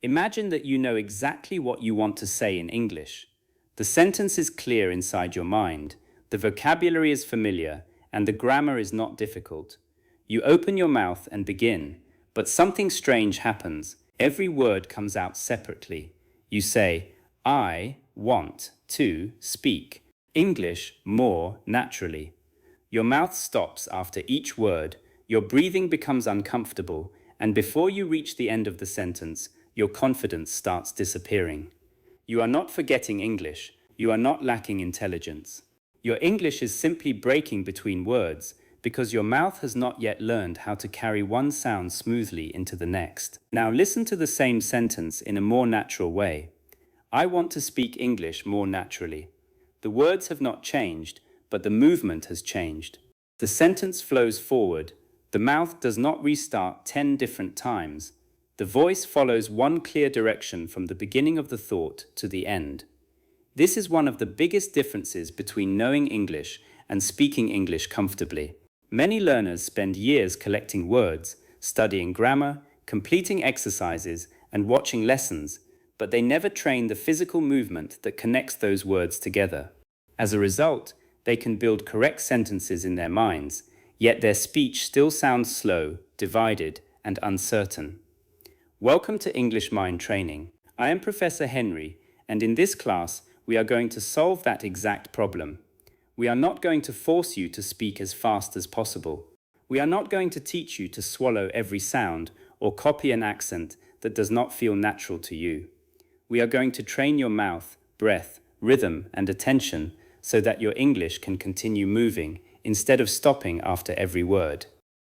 Imagine that you know exactly what you want to say in English. The sentence is clear inside your mind, the vocabulary is familiar, and the grammar is not difficult. You open your mouth and begin, but something strange happens. Every word comes out separately. You say, I want to speak English more naturally. Your mouth stops after each word, your breathing becomes uncomfortable, and before you reach the end of the sentence, your confidence starts disappearing. You are not forgetting English, you are not lacking intelligence. Your English is simply breaking between words because your mouth has not yet learned how to carry one sound smoothly into the next. Now listen to the same sentence in a more natural way. I want to speak English more naturally. The words have not changed, but the movement has changed. The sentence flows forward. The mouth does not restart 10 different times. The voice follows one clear direction from the beginning of the thought to the end. This is one of the biggest differences between knowing English and speaking English comfortably. Many learners spend years collecting words, studying grammar, completing exercises, and watching lessons, but they never train the physical movement that connects those words together. As a result, they can build correct sentences in their minds, yet their speech still sounds slow, divided, and uncertain. Welcome to English Mind Training. I am Professor Henry, and in this class, we are going to solve that exact problem. We are not going to force you to speak as fast as possible. We are not going to teach you to swallow every sound or copy an accent that does not feel natural to you. We are going to train your mouth, breath, rhythm, and attention so that your English can continue moving instead of stopping after every word.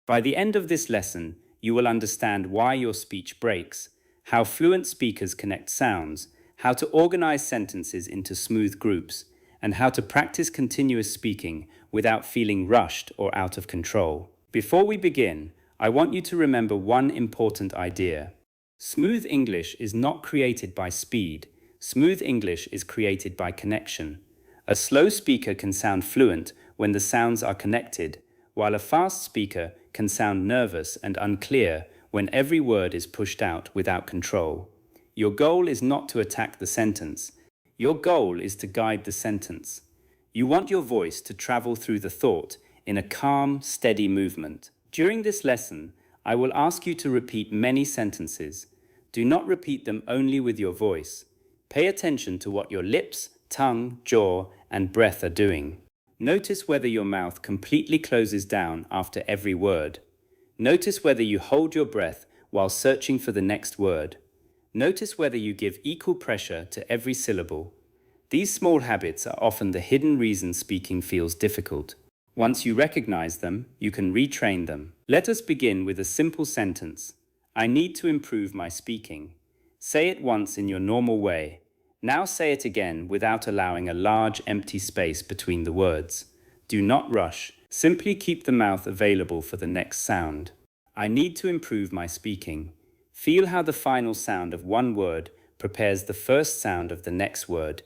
By the end of this lesson, you will understand why your speech breaks, how fluent speakers connect sounds, how to organize sentences into smooth groups, and how to practice continuous speaking without feeling rushed or out of control. Before we begin, I want you to remember one important idea. Smooth English is not created by speed. Smooth English is created by connection. A slow speaker can sound fluent when the sounds are connected, while a fast speaker can sound nervous and unclear when every word is pushed out without control. Your goal is not to attack the sentence. Your goal is to guide the sentence. You want your voice to travel through the thought in a calm, steady movement. During this lesson, I will ask you to repeat many sentences. Do not repeat them only with your voice. Pay attention to what your lips, tongue, jaw, and breath are doing. Notice whether your mouth completely closes down after every word. Notice whether you hold your breath while searching for the next word. Notice whether you give equal pressure to every syllable. These small habits are often the hidden reason speaking feels difficult. Once you recognize them, you can retrain them. Let us begin with a simple sentence. I need to improve my speaking. Say it once in your normal way. Now say it again without allowing a large empty space between the words. Do not rush. Simply keep the mouth available for the next sound. I need to improve my speaking. Feel how the final sound of one word prepares the first sound of the next word.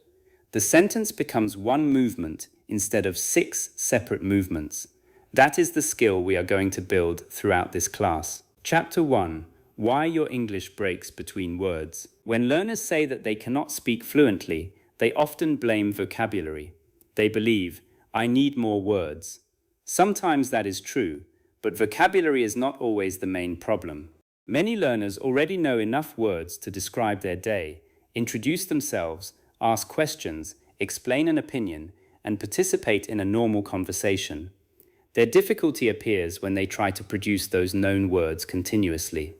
The sentence becomes one movement instead of 6 separate movements. That is the skill we are going to build throughout this class. Chapter 1. Why your English breaks between words. When learners say that they cannot speak fluently, they often blame vocabulary. They believe, I need more words. Sometimes that is true, but vocabulary is not always the main problem. Many learners already know enough words to describe their day, introduce themselves, ask questions, explain an opinion, and participate in a normal conversation. Their difficulty appears when they try to produce those known words continuously.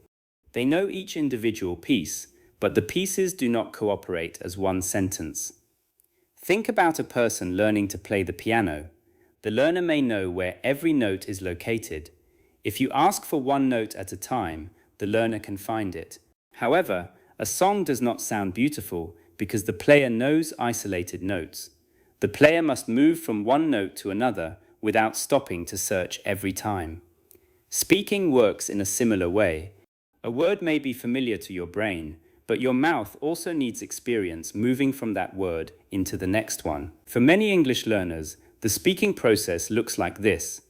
They know each individual piece, but the pieces do not cooperate as one sentence. Think about a person learning to play the piano. The learner may know where every note is located. If you ask for one note at a time, the learner can find it. However, a song does not sound beautiful because the player knows isolated notes. The player must move from one note to another without stopping to search every time. Speaking works in a similar way. A word may be familiar to your brain, but your mouth also needs experience moving from that word into the next one. For many English learners, the speaking process looks like this.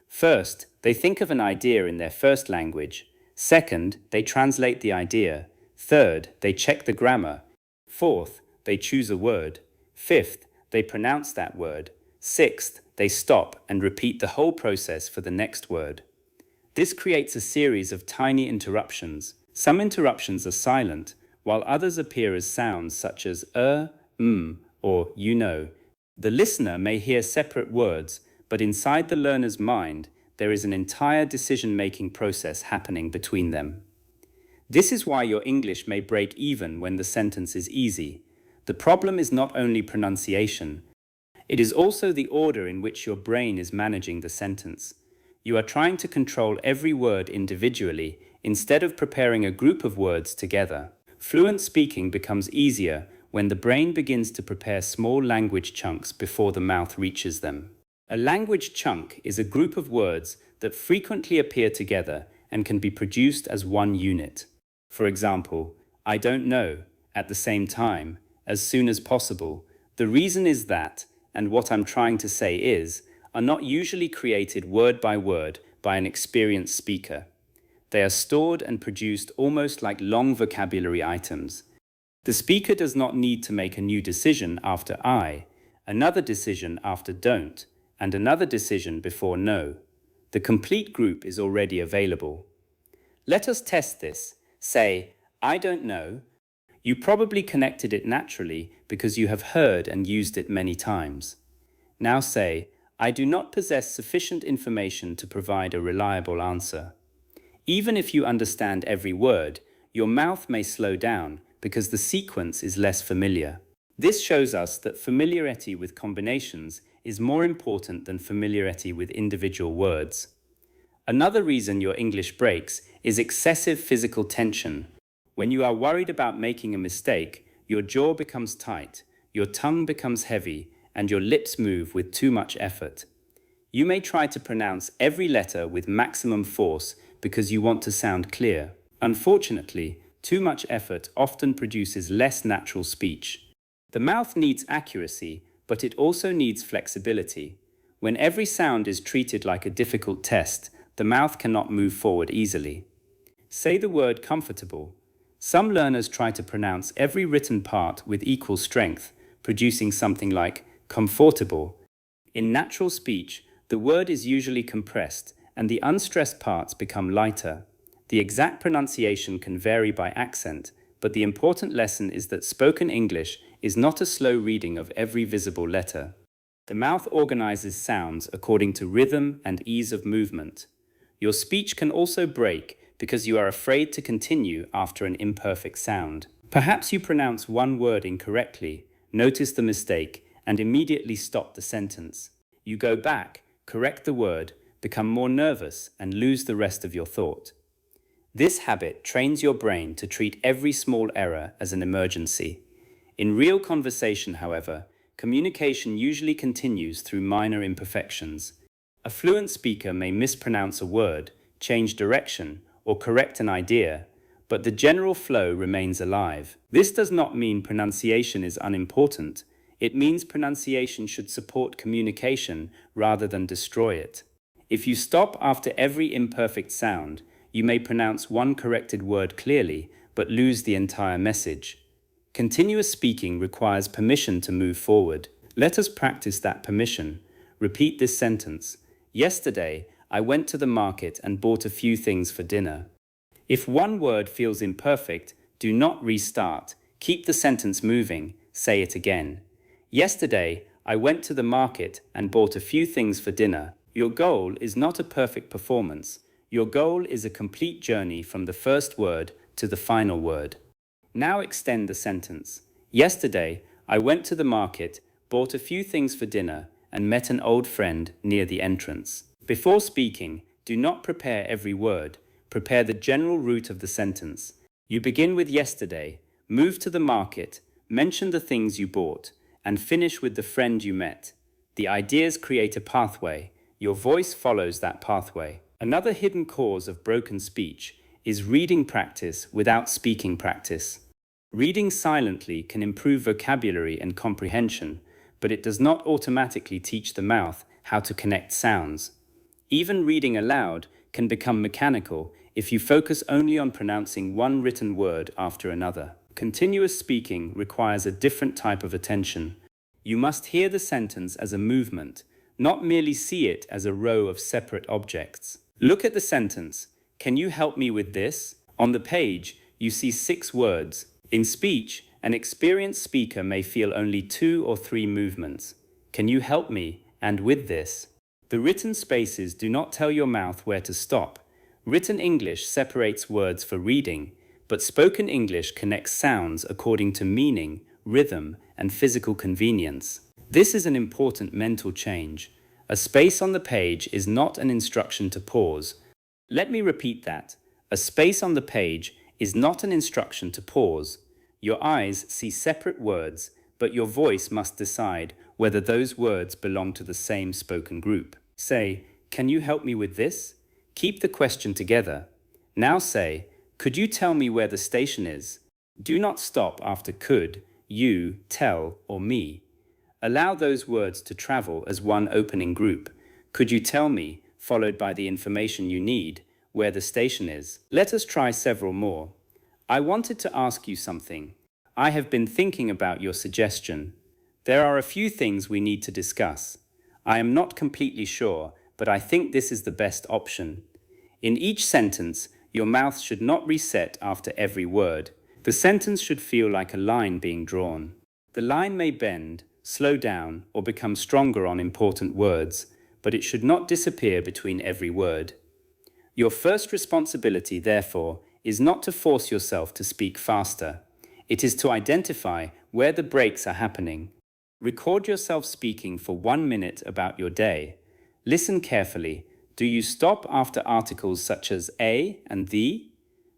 First, they think of an idea in their first language. Second, they translate the idea. Third, they check the grammar. Fourth, they choose a word. Fifth, they pronounce that word. Sixth, they stop and repeat the whole process for the next word. This creates a series of tiny interruptions. Some interruptions are silent, while others appear as sounds such as or you know. The listener may hear separate words, but inside the learner's mind, there is an entire decision-making process happening between them. This is why your English may break even when the sentence is easy. The problem is not only pronunciation, it is also the order in which your brain is managing the sentence. You are trying to control every word individually instead of preparing a group of words together. Fluent speaking becomes easier when the brain begins to prepare small language chunks before the mouth reaches them. A language chunk is a group of words that frequently appear together and can be produced as one unit. For example, I don't know, at the same time, as soon as possible. The reason is that, and what I'm trying to say is, are not usually created word by an experienced speaker. They are stored and produced almost like long vocabulary items. The speaker does not need to make a new decision after I, another decision after don't, and another decision before no. The complete group is already available. Let us test this. Say, I don't know. You probably connected it naturally because you have heard and used it many times. Now say, I do not possess sufficient information to provide a reliable answer. Even if you understand every word, your mouth may slow down because the sequence is less familiar. This shows us that familiarity with combinations is more important than familiarity with individual words. Another reason your English breaks is excessive physical tension. When you are worried about making a mistake, your jaw becomes tight, your tongue becomes heavy, and your lips move with too much effort. You may try to pronounce every letter with maximum force because you want to sound clear. Unfortunately, too much effort often produces less natural speech. The mouth needs accuracy, but it also needs flexibility. When every sound is treated like a difficult test, the mouth cannot move forward easily. Say the word comfortable. Some learners try to pronounce every written part with equal strength, producing something like comfortable. In natural speech, the word is usually compressed and the unstressed parts become lighter. The exact pronunciation can vary by accent, but the important lesson is that spoken English is not a slow reading of every visible letter. The mouth organizes sounds according to rhythm and ease of movement. Your speech can also break because you are afraid to continue after an imperfect sound. Perhaps you pronounce one word incorrectly, notice the mistake, and immediately stop the sentence. You go back, correct the word, become more nervous, and lose the rest of your thought. This habit trains your brain to treat every small error as an emergency. In real conversation, however, communication usually continues through minor imperfections. A fluent speaker may mispronounce a word, change direction, or correct an idea, but the general flow remains alive. This does not mean pronunciation is unimportant. It means pronunciation should support communication rather than destroy it. If you stop after every imperfect sound, you may pronounce one corrected word clearly, but lose the entire message. Continuous speaking requires permission to move forward. Let us practice that permission. Repeat this sentence. Yesterday, I went to the market and bought a few things for dinner. If one word feels imperfect, do not restart. Keep the sentence moving. Say it again. Yesterday, I went to the market and bought a few things for dinner. Your goal is not a perfect performance. Your goal is a complete journey from the first word to the final word. Now extend the sentence. Yesterday, I went to the market, bought a few things for dinner, and met an old friend near the entrance. Before speaking, do not prepare every word. Prepare the general route of the sentence. You begin with yesterday, move to the market, mention the things you bought, and finish with the friend you met. The ideas create a pathway. Your voice follows that pathway. Another hidden cause of broken speech is reading practice without speaking practice. Reading silently can improve vocabulary and comprehension, but it does not automatically teach the mouth how to connect sounds. Even reading aloud can become mechanical if you focus only on pronouncing one written word after another. Continuous speaking requires a different type of attention. You must hear the sentence as a movement, not merely see it as a row of separate objects. Look at the sentence. Can you help me with this? On the page, you see 6 words. In speech, an experienced speaker may feel only 2 or 3 movements. Can you help me? And with this. The written spaces do not tell your mouth where to stop. Written English separates words for reading, but spoken English connects sounds according to meaning, rhythm, and physical convenience. This is an important mental change. A space on the page is not an instruction to pause. Let me repeat that. A space on the page is not an instruction to pause. Your eyes see separate words, but your voice must decide whether those words belong to the same spoken group. Say, "Can you help me with this?" Keep the question together. Now say, "Could you tell me where the station is?" Do not stop after could, you, tell, or me. Allow those words to travel as one opening group. Could you tell me, followed by the information you need, where the station is? Let us try several more. I wanted to ask you something. I have been thinking about your suggestion. There are a few things we need to discuss. I am not completely sure, but I think this is the best option. In each sentence, your mouth should not reset after every word. The sentence should feel like a line being drawn. The line may bend, slow down, or become stronger on important words, but it should not disappear between every word. Your first responsibility, therefore, is not to force yourself to speak faster. It is to identify where the breaks are happening. Record yourself speaking for 1 minute about your day. Listen carefully. Do you stop after articles such as a and the?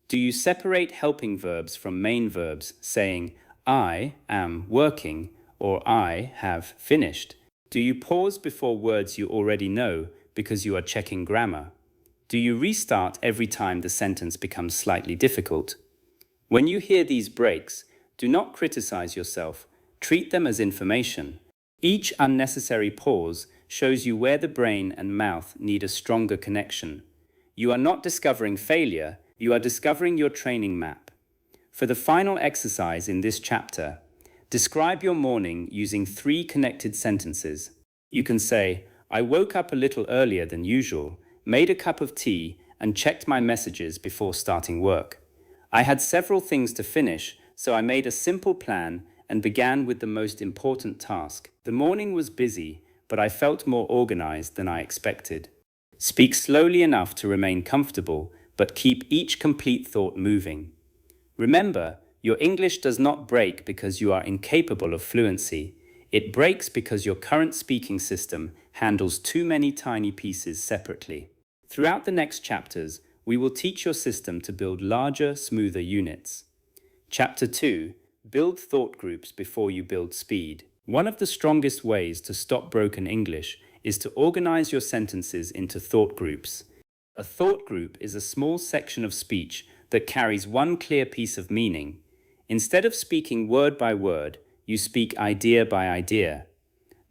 Do you separate helping verbs from main verbs, saying, "I am working" or "I have finished"? Do you pause before words you already know because you are checking grammar? Do you restart every time the sentence becomes slightly difficult? When you hear these breaks, do not criticize yourself. Treat them as information. Each unnecessary pause shows you where the brain and mouth need a stronger connection. You are not discovering failure, you are discovering your training map. For the final exercise in this chapter, describe your morning using 3 connected sentences. You can say, "I woke up a little earlier than usual, made a cup of tea, and checked my messages before starting work. I had several things to finish, so I made a simple plan and began with the most important task. The morning was busy, but I felt more organized than I expected." Speak slowly enough to remain comfortable, but keep each complete thought moving. Remember, your English does not break because you are incapable of fluency. It breaks because your current speaking system handles too many tiny pieces separately. Throughout the next chapters, we will teach your system to build larger, smoother units. Chapter 2. Build thought groups before you build speed. One of the strongest ways to stop broken English is to organize your sentences into thought groups. A thought group is a small section of speech that carries one clear piece of meaning. Instead of speaking word by word, you speak idea by idea.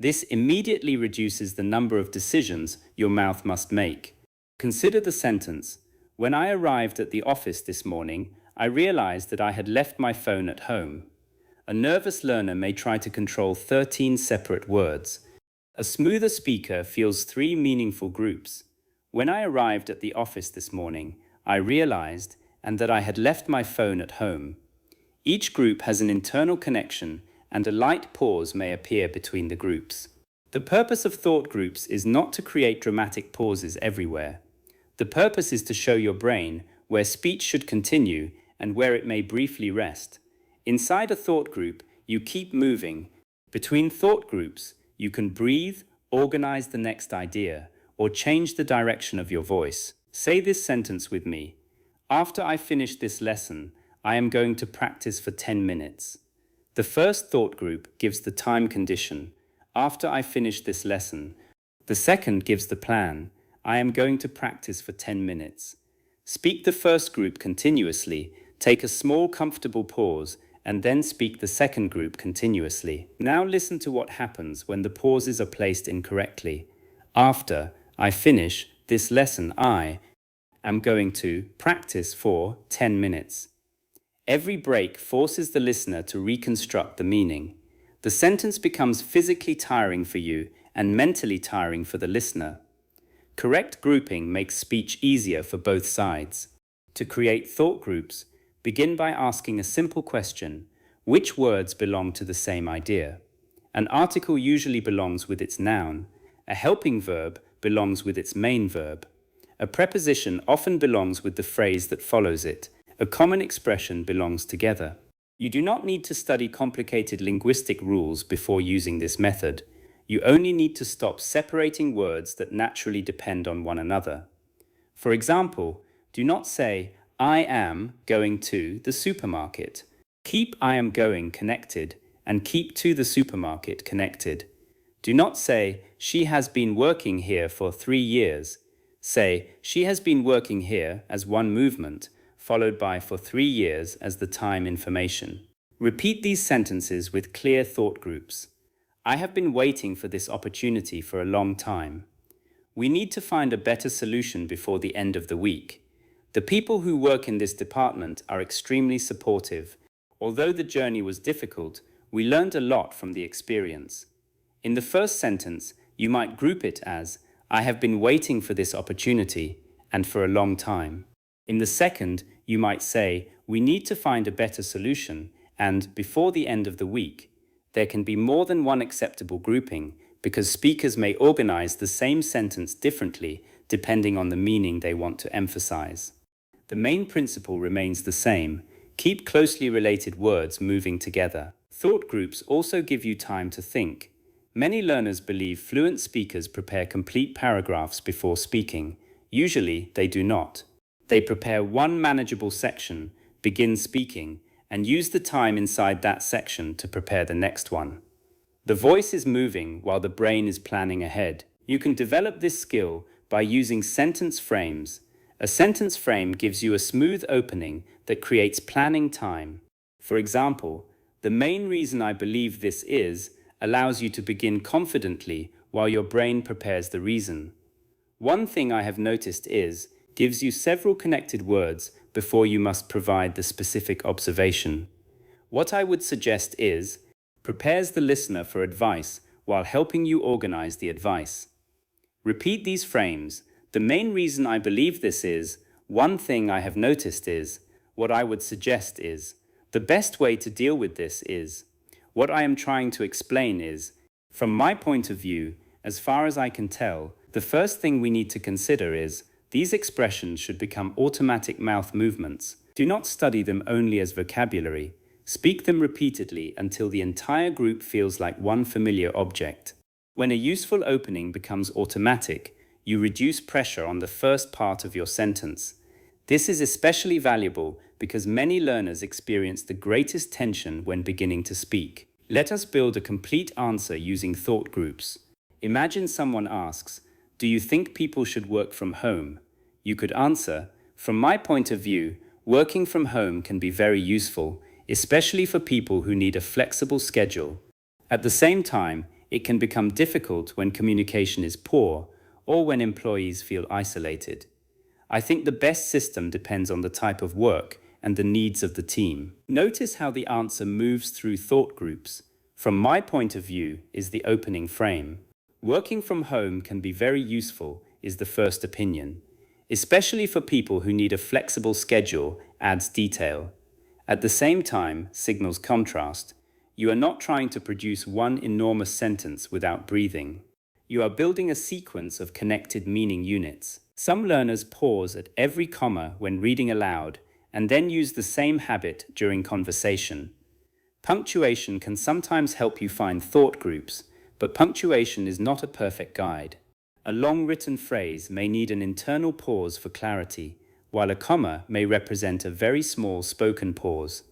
This immediately reduces the number of decisions your mouth must make. Consider the sentence, "When I arrived at the office this morning, I realized that I had left my phone at home." A nervous learner may try to control 13 separate words. A smoother speaker feels 3 meaningful groups. When I arrived at the office this morning, I realized, and that I had left my phone at home. Each group has an internal connection, and a light pause may appear between the groups. The purpose of thought groups is not to create dramatic pauses everywhere. The purpose is to show your brain where speech should continue and where it may briefly rest. Inside a thought group, you keep moving. Between thought groups, you can breathe, organize the next idea, or change the direction of your voice. Say this sentence with me. "After I finish this lesson, I am going to practice for 10 minutes. The first thought group gives the time condition. After I finish this lesson. The second gives the plan. I am going to practice for 10 minutes. Speak the first group continuously, take a small comfortable pause, and then speak the second group continuously. Now listen to what happens when the pauses are placed incorrectly. After I finish this lesson, I, am going to practice for 10 minutes. Every break forces the listener to reconstruct the meaning. The sentence becomes physically tiring for you and mentally tiring for the listener. Correct grouping makes speech easier for both sides. To create thought groups, begin by asking a simple question: which words belong to the same idea? An article usually belongs with its noun. A helping verb belongs with its main verb. A preposition often belongs with the phrase that follows it. A common expression belongs together. You do not need to study complicated linguistic rules before using this method. You only need to stop separating words that naturally depend on one another. For example, do not say, "I am going to the supermarket." Keep "I am going" connected and keep "to the supermarket" connected. Do not say, "She has been working here for 3 years." Say, "She has been working here" as one movement, followed by "for 3 years" as the time information. Repeat these sentences with clear thought groups. I have been waiting for this opportunity for a long time. We need to find a better solution before the end of the week. The people who work in this department are extremely supportive. Although the journey was difficult, we learned a lot from the experience. In the first sentence, you might group it as, "I have been waiting for this opportunity," and "for a long time." In the second, you might say, "We need to find a better solution," and "before the end of the week." There can be more than one acceptable grouping because speakers may organize the same sentence differently depending on the meaning they want to emphasize. The main principle remains the same. Keep closely related words moving together. Thought groups also give you time to think. Many learners believe fluent speakers prepare complete paragraphs before speaking. Usually, they do not. They prepare one manageable section, begin speaking, and use the time inside that section to prepare the next one. The voice is moving while the brain is planning ahead. You can develop this skill by using sentence frames. A sentence frame gives you a smooth opening that creates planning time. For example, "The main reason I believe this is" allows you to begin confidently while your brain prepares the reason. "One thing I have noticed is" gives you several connected words before you must provide the specific observation. "What I would suggest is" prepares the listener for advice while helping you organize the advice. Repeat these frames. "The main reason I believe this is," "One thing I have noticed is," "What I would suggest is," "The best way to deal with this is," "What I am trying to explain is." From my point of view, as far as I can tell, the first thing we need to consider is these expressions should become automatic mouth movements. Do not study them only as vocabulary. Speak them repeatedly until the entire group feels like one familiar object. When a useful opening becomes automatic, you reduce pressure on the first part of your sentence. This is especially valuable because many learners experience the greatest tension when beginning to speak. Let us build a complete answer using thought groups. Imagine someone asks, "Do you think people should work from home?" You could answer, "From my point of view, working from home can be very useful, especially for people who need a flexible schedule. At the same time, it can become difficult when communication is poor or when employees feel isolated. I think the best system depends on the type of work and the needs of the team." Notice how the answer moves through thought groups. "From my point of view" is the opening frame. "Working from home can be very useful" is the first opinion. "Especially for people who need a flexible schedule" adds detail. At the same time, signals contrast. You are not trying to produce one enormous sentence without breathing. You are building a sequence of connected meaning units. Some learners pause at every comma when reading aloud and then use the same habit during conversation. Punctuation can sometimes help you find thought groups, but punctuation is not a perfect guide. A long written phrase may need an internal pause for clarity, while a comma may represent a very small spoken pause.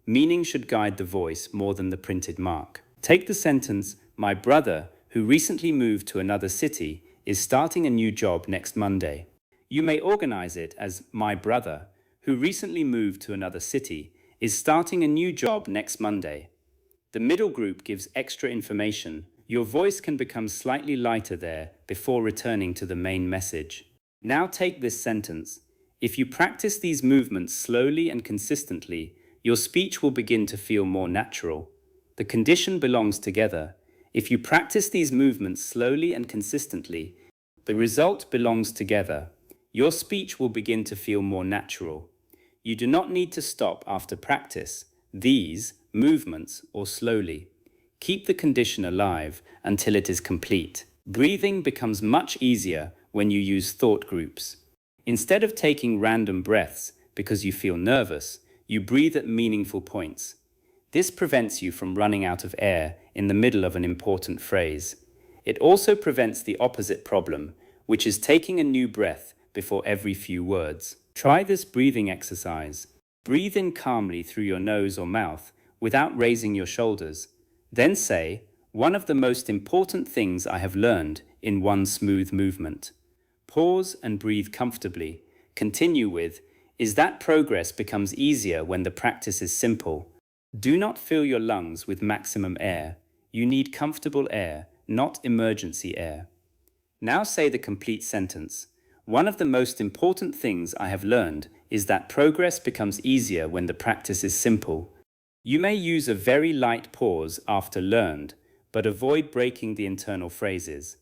Meaning should guide the voice more than the printed mark. Take the sentence, "My brother, who recently moved to another city, is starting a new job next Monday." You may organize it as, "My brother, who recently moved to another city, is starting a new job next Monday." The middle group gives extra information. Your voice can become slightly lighter there before returning to the main message. Now take this sentence. If you practice these movements slowly and consistently, your speech will begin to feel more natural. The condition belongs together. If you practice these movements slowly and consistently, the result belongs together. Your speech will begin to feel more natural. You do not need to stop after practice, these movements, or slowly. Keep the condition alive until it is complete. Breathing becomes much easier when you use thought groups. Instead of taking random breaths because you feel nervous, you breathe at meaningful points. This prevents you from running out of air in the middle of an important phrase. It also prevents the opposite problem, which is taking a new breath before every few words. Try this breathing exercise. Breathe in calmly through your nose or mouth without raising your shoulders. Then say, "One of the most important things I have learned in one smooth movement." Pause and breathe comfortably. Continue with, "Is that progress becomes easier when the practice is simple." Do not fill your lungs with maximum air. You need comfortable air, not emergency air. Now say the complete sentence. One of the most important things I have learned is that progress becomes easier when the practice is simple. You may use a very light pause after learned, but avoid breaking the internal phrases.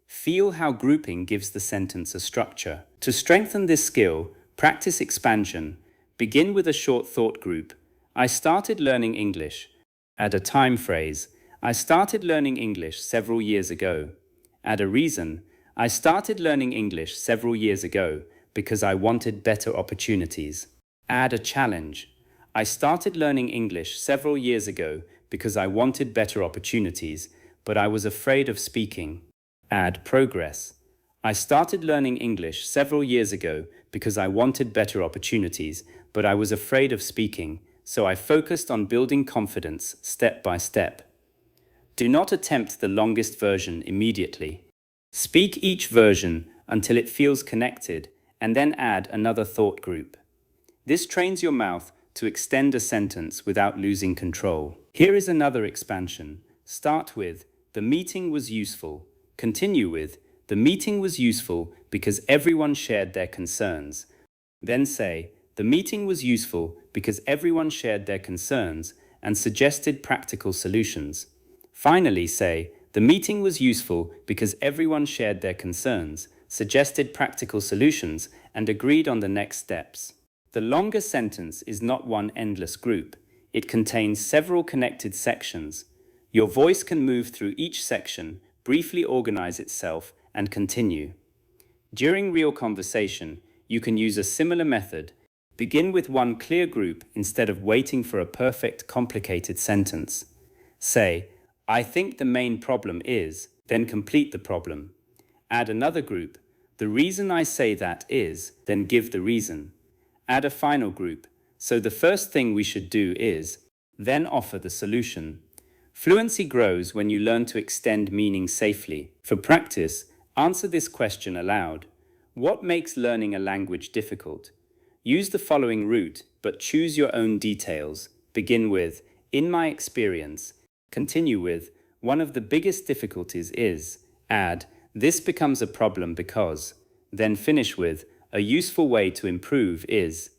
Feel how grouping gives the sentence a structure. To strengthen this skill, practice expansion. Begin with a short thought group. I started learning English. Add a time phrase. I started learning English several years ago. Add a reason. I started learning English several years ago because I wanted better opportunities. Add a challenge. I started learning English several years ago because I wanted better opportunities, but I was afraid of speaking. Add progress. I started learning English several years ago because I wanted better opportunities, but I was afraid of speaking, so I focused on building confidence step by step. Do not attempt the longest version immediately. Speak each version until it feels connected, and then add another thought group. This trains your mouth to extend a sentence without losing control. Here is another expansion. Start with, "The meeting was useful." Continue with, "The meeting was useful because everyone shared their concerns." Then say, "The meeting was useful because everyone shared their concerns and suggested practical solutions." Finally say, "The meeting was useful because everyone shared their concerns, suggested practical solutions, and agreed on the next steps." The longer sentence is not one endless group. It contains several connected sections. Your voice can move through each section, briefly organize itself, and continue. During real conversation, you can use a similar method. Begin with one clear group instead of waiting for a perfect, complicated sentence. Say, "I think the main problem is," then complete the problem. Add another group. "The reason I say that is," then give the reason. Add a final group. "So the first thing we should do is," then offer the solution. Fluency grows when you learn to extend meaning safely. For practice, answer this question aloud. What makes learning a language difficult? Use the following route, but choose your own details. Begin with, "In my experience." Continue with, "One of the biggest difficulties is." Add, "This becomes a problem because." Then finish with, "A useful way to improve is."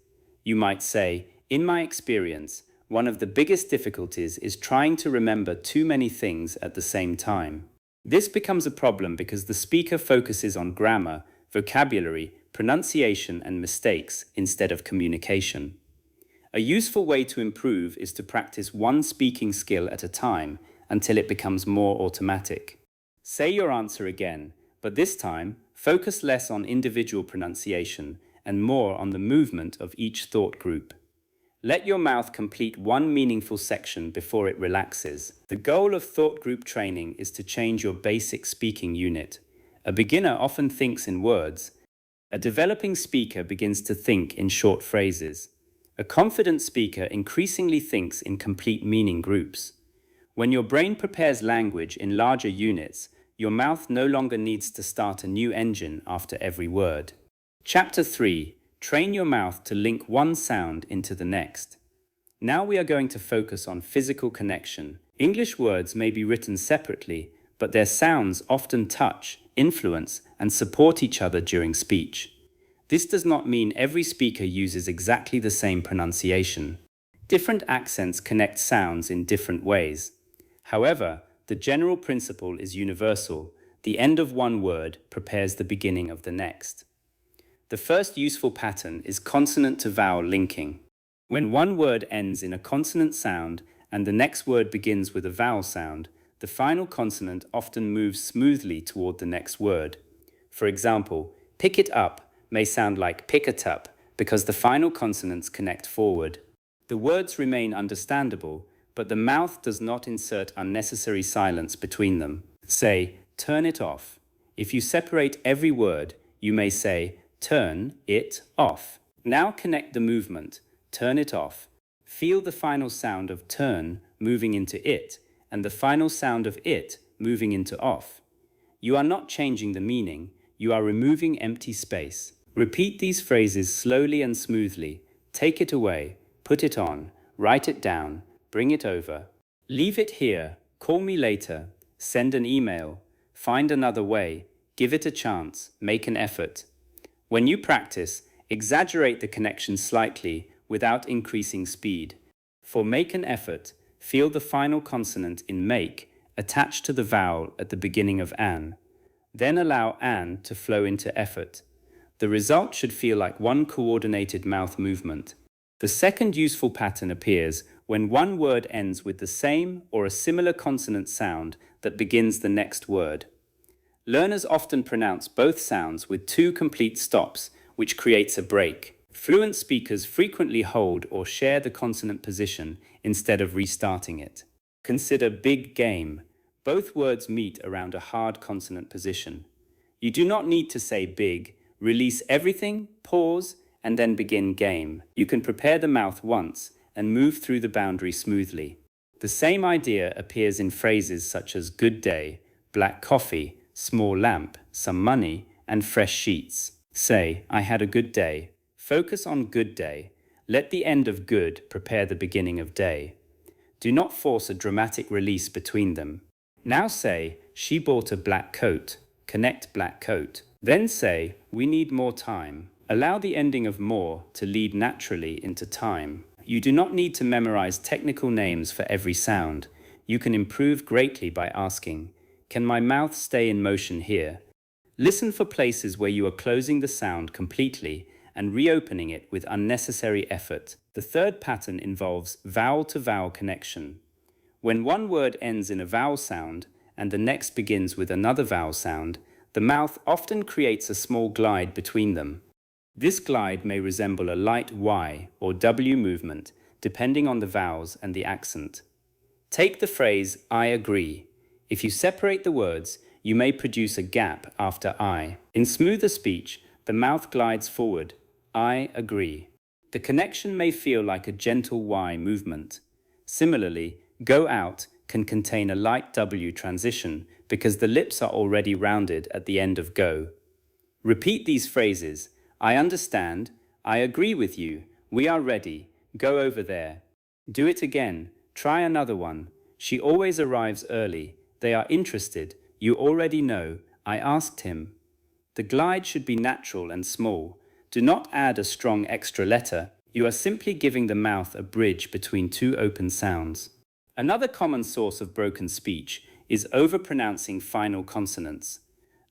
You might say, "In my experience, one of the biggest difficulties is trying to remember too many things at the same time." This becomes a problem because the speaker focuses on grammar, vocabulary, pronunciation, and mistakes instead of communication. A useful way to improve is to practice one speaking skill at a time until it becomes more automatic. Say your answer again, but this time, focus less on individual pronunciation and more on the movement of each thought group. Let your mouth complete one meaningful section before it relaxes. The goal of thought group training is to change your basic speaking unit. A beginner often thinks in words. A developing speaker begins to think in short phrases. A confident speaker increasingly thinks in complete meaning groups. When your brain prepares language in larger units, your mouth no longer needs to start a new engine after every word. Chapter 3. Train your mouth to link one sound into the next. Now we are going to focus on physical connection. English words may be written separately, but their sounds often touch, influence, and support each other during speech. This does not mean every speaker uses exactly the same pronunciation. Different accents connect sounds in different ways. However, the general principle is universal. The end of one word prepares the beginning of the next. The first useful pattern is consonant to vowel linking. When one word ends in a consonant sound and the next word begins with a vowel sound, the final consonant often moves smoothly toward the next word. For example, pick it up may sound like pick it up because the final consonants connect forward. The words remain understandable, but the mouth does not insert unnecessary silence between them. Say, turn it off. If you separate every word, you may say, turn it off. Now connect the movement, turn it off. Feel the final sound of turn moving into it, and the final sound of it moving into off. You are not changing the meaning, you are removing empty space. Repeat these phrases slowly and smoothly. Take it away, put it on, write it down, bring it over. Leave it here, call me later, send an email, find another way, give it a chance, make an effort. When you practice, exaggerate the connection slightly without increasing speed. For make an effort, feel the final consonant in make attached to the vowel at the beginning of an. Then allow an to flow into effort. The result should feel like one coordinated mouth movement. The second useful pattern appears when one word ends with the same or a similar consonant sound that begins the next word. Learners often pronounce both sounds with two complete stops, which creates a break. Fluent speakers frequently hold or share the consonant position instead of restarting it. Consider big game. Both words meet around a hard consonant position. You do not need to say big. Release everything, pause, and then begin game. You can prepare the mouth once and move through the boundary smoothly. The same idea appears in phrases such as good day, black coffee, small lamp, some money, and fresh sheets. Say, I had a good day. Focus on good day. Let the end of good prepare the beginning of day. Do not force a dramatic release between them. Now say, she bought a black coat. Connect black coat. Then say, we need more time. Allow the ending of more to lead naturally into time. You do not need to memorize technical names for every sound. You can improve greatly by asking, can my mouth stay in motion here? Listen for places where you are closing the sound completely and reopening it with unnecessary effort. The third pattern involves vowel-to-vowel connection. When one word ends in a vowel sound and the next begins with another vowel sound, the mouth often creates a small glide between them. This glide may resemble a light Y or W movement, depending on the vowels and the accent. Take the phrase, I agree. If you separate the words, you may produce a gap after I. In smoother speech, the mouth glides forward. I agree. The connection may feel like a gentle Y movement. Similarly, go out can contain a light W transition because the lips are already rounded at the end of go. Repeat these phrases. I understand. I agree with you. We are ready. Go over there. Do it again. Try another one. She always arrives early. They are interested. You already know. I asked him. The glide should be natural and small. Do not add a strong extra letter. You are simply giving the mouth a bridge between two open sounds. Another common source of broken speech is overpronouncing final consonants.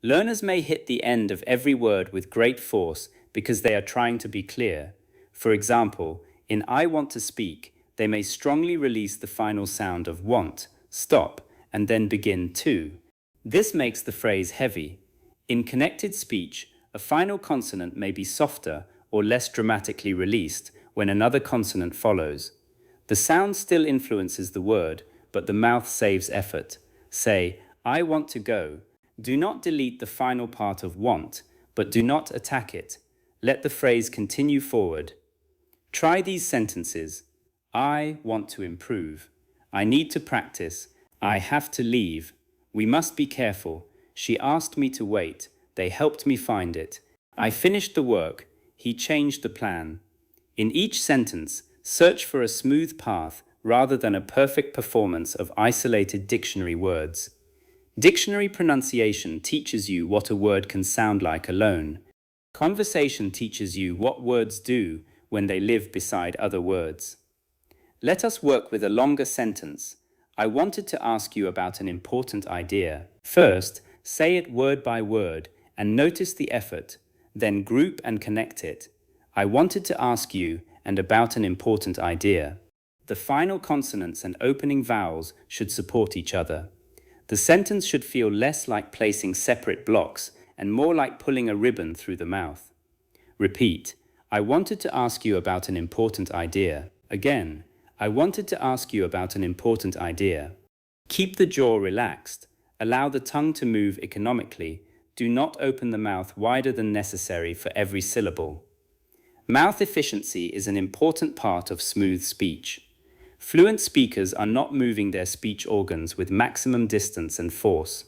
Learners may hit the end of every word with great force because they are trying to be clear. For example, in I want to speak, they may strongly release the final sound of want, stop, and then begin to. This makes the phrase heavy. In connected speech, a final consonant may be softer or less dramatically released when another consonant follows. The sound still influences the word, but the mouth saves effort. Say, I want to go. Do not delete the final part of want, but do not attack it. Let the phrase continue forward. Try these sentences. I want to improve. I need to practice. I have to leave. We must be careful. She asked me to wait. They helped me find it. I finished the work. He changed the plan. In each sentence, search for a smooth path rather than a perfect performance of isolated dictionary words. Dictionary pronunciation teaches you what a word can sound like alone. Conversation teaches you what words do when they live beside other words. Let us work with a longer sentence. I wanted to ask you about an important idea. First, say it word by word and notice the effort, then group and connect it. I wanted to ask you and about an important idea. The final consonants and opening vowels should support each other. The sentence should feel less like placing separate blocks and more like pulling a ribbon through the mouth. Repeat. I wanted to ask you about an important idea. Again. I wanted to ask you about an important idea. Keep the jaw relaxed. Allow the tongue to move economically. Do not open the mouth wider than necessary for every syllable. Mouth efficiency is an important part of smooth speech. Fluent speakers are not moving their speech organs with maximum distance and force.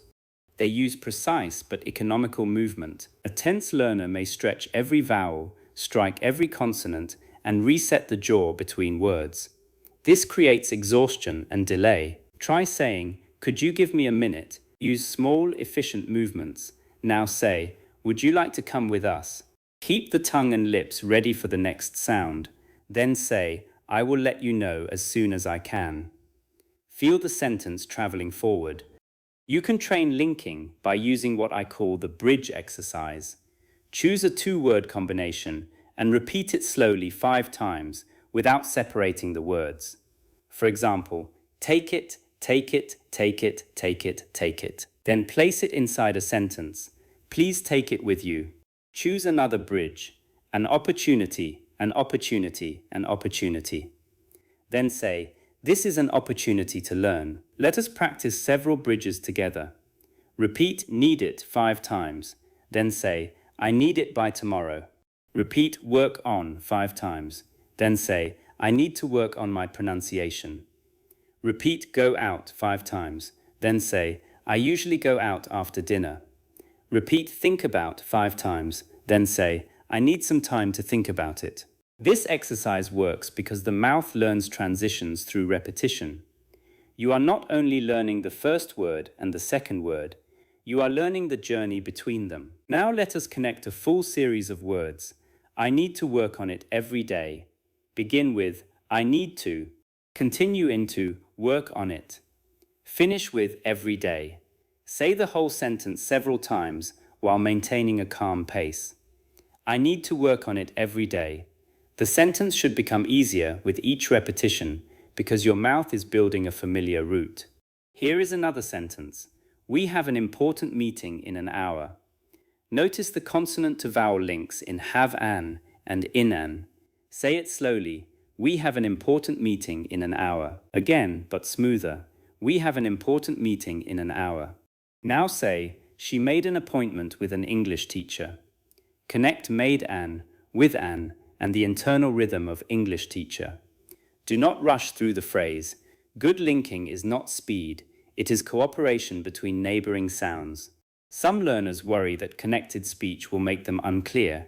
They use precise but economical movement. A tense learner may stretch every vowel, strike every consonant, and reset the jaw between words. This creates exhaustion and delay. Try saying, "Could you give me a minute?" Use small, efficient movements. Now say, "Would you like to come with us?" Keep the tongue and lips ready for the next sound. Then say, "I will let you know as soon as I can." Feel the sentence traveling forward. You can train linking by using what I call the bridge exercise. Choose a two-word combination and repeat it slowly 5 times without separating the words. For example, take it, take it, take it, take it, take it. Then place it inside a sentence. Please take it with you. Choose another bridge. An opportunity, an opportunity, an opportunity. Then say, "This is an opportunity to learn." Let us practice several bridges together. Repeat "need it" 5 times. Then say, "I need it by tomorrow." Repeat "work on" 5 times. Then say, "I need to work on my pronunciation." Repeat "go out" 5 times. Then say, "I usually go out after dinner." Repeat "think about" 5 times. Then say, "I need some time to think about it." This exercise works because the mouth learns transitions through repetition. You are not only learning the first word and the second word, you are learning the journey between them. Now let us connect a full series of words. I need to work on it every day. Begin with "I need to." Continue into "work on it." Finish with "every day." Say the whole sentence several times while maintaining a calm pace. I need to work on it every day. The sentence should become easier with each repetition because your mouth is building a familiar route. Here is another sentence. We have an important meeting in an hour. Notice the consonant to vowel links in have an and in an. Say it slowly. We have an important meeting in an hour. Again, but smoother. We have an important meeting in an hour. Now say, she made an appointment with an English teacher. Connect made an with an and the internal rhythm of English teacher. Do not rush through the phrase. Good linking is not speed. It is cooperation between neighboring sounds. Some learners worry that connected speech will make them unclear.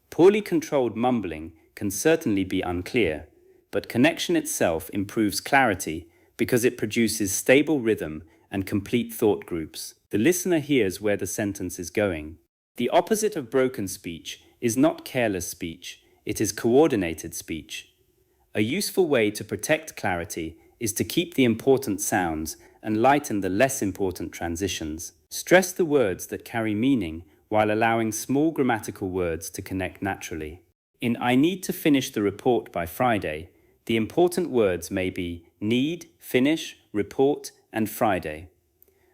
Poorly controlled mumbling can certainly be unclear, but connection itself improves clarity because it produces stable rhythm and complete thought groups. The listener hears where the sentence is going. The opposite of broken speech is not careless speech, it is coordinated speech. A useful way to protect clarity is to keep the important sounds and lighten the less important transitions. Stress the words that carry meaning while allowing small grammatical words to connect naturally. In I need to finish the report by Friday, the important words may be need, finish, report, and Friday.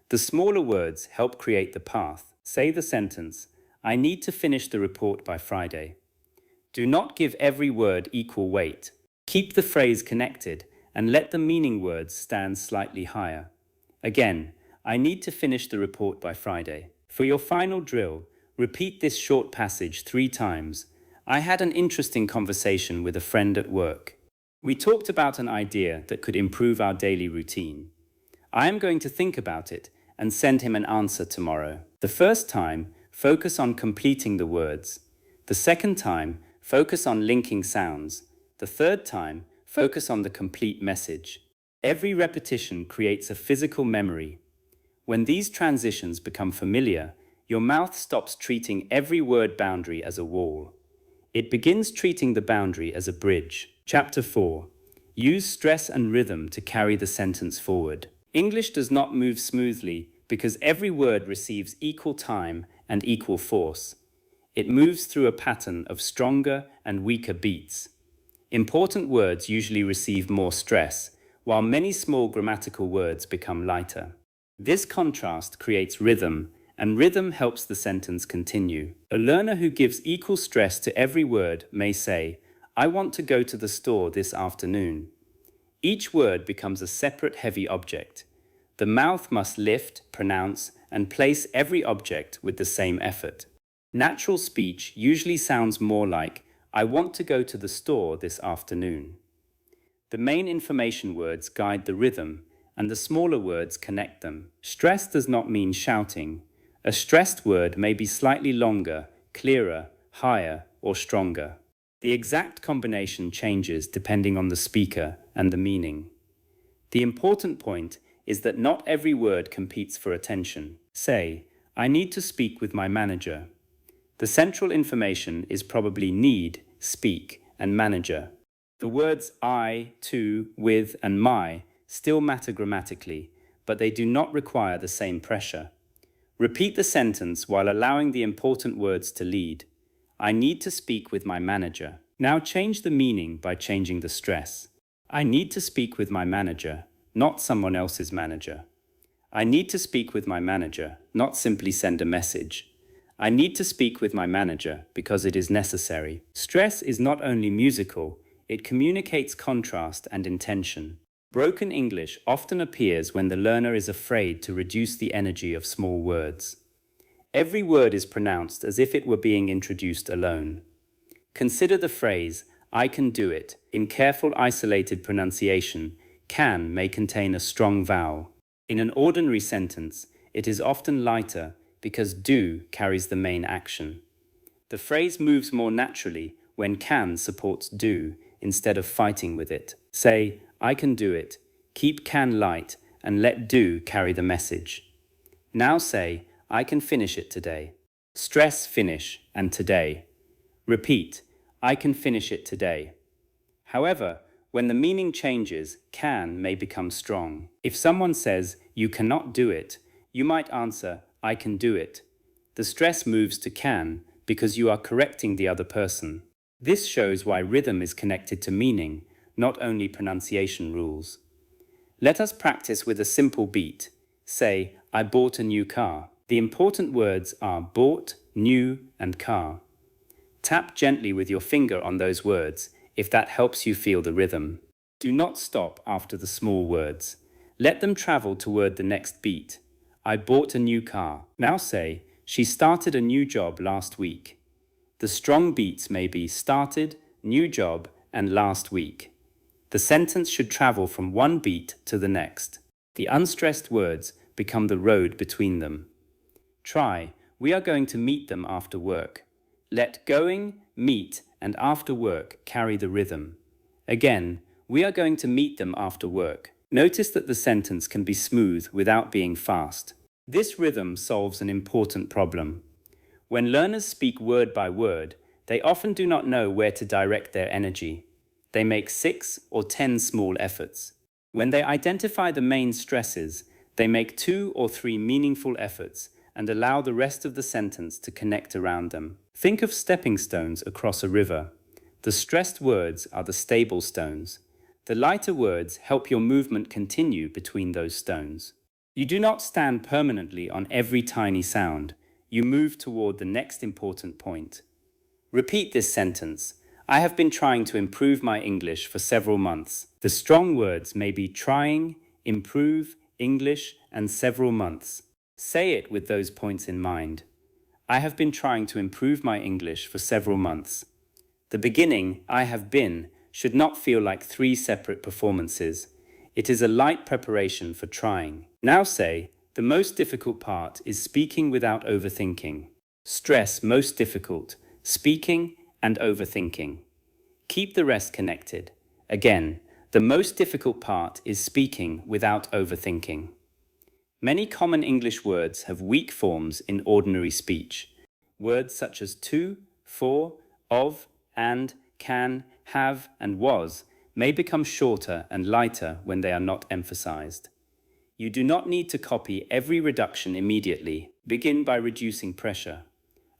The smaller words help create the path. Say the sentence, I need to finish the report by Friday. Do not give every word equal weight. Keep the phrase connected and let the meaning words stand slightly higher. Again, I need to finish the report by Friday. For your final drill, repeat this short passage 3 times. I had an interesting conversation with a friend at work. We talked about an idea that could improve our daily routine. I am going to think about it and send him an answer tomorrow. The first time, focus on completing the words. The second time, focus on linking sounds. The third time, focus on the complete message. Every repetition creates a physical memory. When these transitions become familiar, Your mouth stops treating every word boundary as a wall. It begins treating the boundary as a bridge. Chapter 4. Use stress and rhythm to carry the sentence forward. English does not move smoothly because every word receives equal time and equal force. It moves through a pattern of stronger and weaker beats. Important words usually receive more stress, while many small grammatical words become lighter. This contrast creates rhythm, and rhythm helps the sentence continue. A learner who gives equal stress to every word may say, "I want to go to the store this afternoon." Each word becomes a separate heavy object. The mouth must lift, pronounce, and place every object with the same effort. Natural speech usually sounds more like, "I want to go to the store this afternoon." The main information words guide the rhythm, and the smaller words connect them. Stress does not mean shouting. A stressed word may be slightly longer, clearer, higher, or stronger. The exact combination changes depending on the speaker and the meaning. The important point is that not every word competes for attention. Say, "I need to speak with my manager." The central information is probably need, speak, and manager. The words I, to, with, and my still matter grammatically, but they do not require the same pressure. Repeat the sentence while allowing the important words to lead. I need to speak with my manager. Now change the meaning by changing the stress. I need to speak with my manager, not someone else's manager. I need to speak with my manager, not simply send a message. I need to speak with my manager because it is necessary. Stress is not only musical, it communicates contrast and intention. Broken English often appears when the learner is afraid to reduce the energy of small words. Every word is pronounced as if it were being introduced alone. Consider the phrase, "I can do it," in careful isolated pronunciation. Can may contain a strong vowel. In an ordinary sentence, it is often lighter because do carries the main action. The phrase moves more naturally when can supports do instead of fighting with it. Say, "I can do it," keep can light, and let do carry the message. Now say, "I can finish it today." Stress finish and today. Repeat, "I can finish it today." However, when the meaning changes, can may become strong. If someone says, "You cannot do it," you might answer, "I can do it." The stress moves to can because you are correcting the other person. This shows why rhythm is connected to meaning, not only pronunciation rules. Let us practice with a simple beat. Say, "I bought a new car." The important words are bought, new, and car. Tap gently with your finger on those words if that helps you feel the rhythm. Do not stop after the small words. Let them travel toward the next beat. I bought a new car. Now say, "She started a new job last week." The strong beats may be started, new job, and last week. The sentence should travel from one beat to the next. The unstressed words become the road between them. Try, "We are going to meet them after work." Let going, meet, and after work carry the rhythm. Again, "We are going to meet them after work." Notice that the sentence can be smooth without being fast. This rhythm solves an important problem. When learners speak word by word, they often do not know where to direct their energy. They make 6 or 10 small efforts. When they identify the main stresses, they make 2 or 3 meaningful efforts and allow the rest of the sentence to connect around them. Think of stepping stones across a river. The stressed words are the stable stones. The lighter words help your movement continue between those stones. You do not stand permanently on every tiny sound. You move toward the next important point. Repeat this sentence. I have been trying to improve my English for several months. The strong words may be trying, improve, English, and several months. Say it with those points in mind. I have been trying to improve my English for several months. The beginning, I have been, should not feel like 3 separate performances. It is a light preparation for trying. Now say, the most difficult part is speaking without overthinking. Stress most difficult, speaking and overthinking. Keep the rest connected. Again, the most difficult part is speaking without overthinking. Many common English words have weak forms in ordinary speech. Words such as to, for, of, and, can, have, and was may become shorter and lighter when they are not emphasized. You do not need to copy every reduction immediately. Begin by reducing pressure.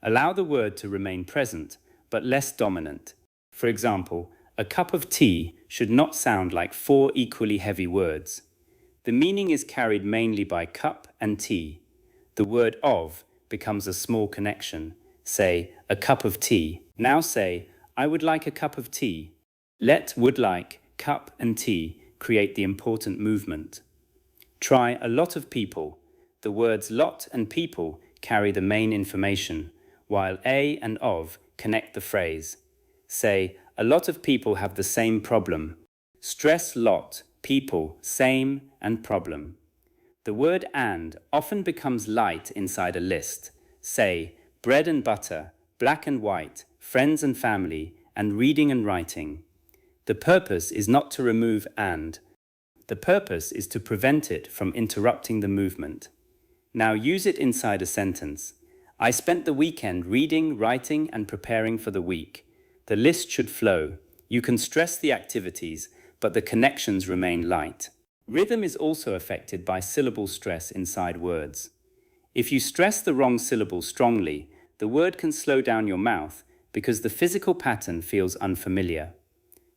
Allow the word to remain present, but less dominant. For example, a cup of tea should not sound like four equally heavy words. The meaning is carried mainly by cup and tea. The word of becomes a small connection. Say, a cup of tea. Now say, I would like a cup of tea. Let would like, cup and tea create the important movement. Try a lot of people. The words lot and people carry the main information, while a and of connect the phrase. Say, a lot of people have the same problem. Stress lot, people, same, and problem. The word and often becomes light inside a list. Say, bread and butter, black and white, friends and family, and reading and writing. The purpose is not to remove and. The purpose is to prevent it from interrupting the movement. Now use it inside a sentence. I spent the weekend reading, writing, and preparing for the week. The list should flow. You can stress the activities, but the connections remain light. Rhythm is also affected by syllable stress inside words. If you stress the wrong syllable strongly, the word can slow down your mouth because the physical pattern feels unfamiliar.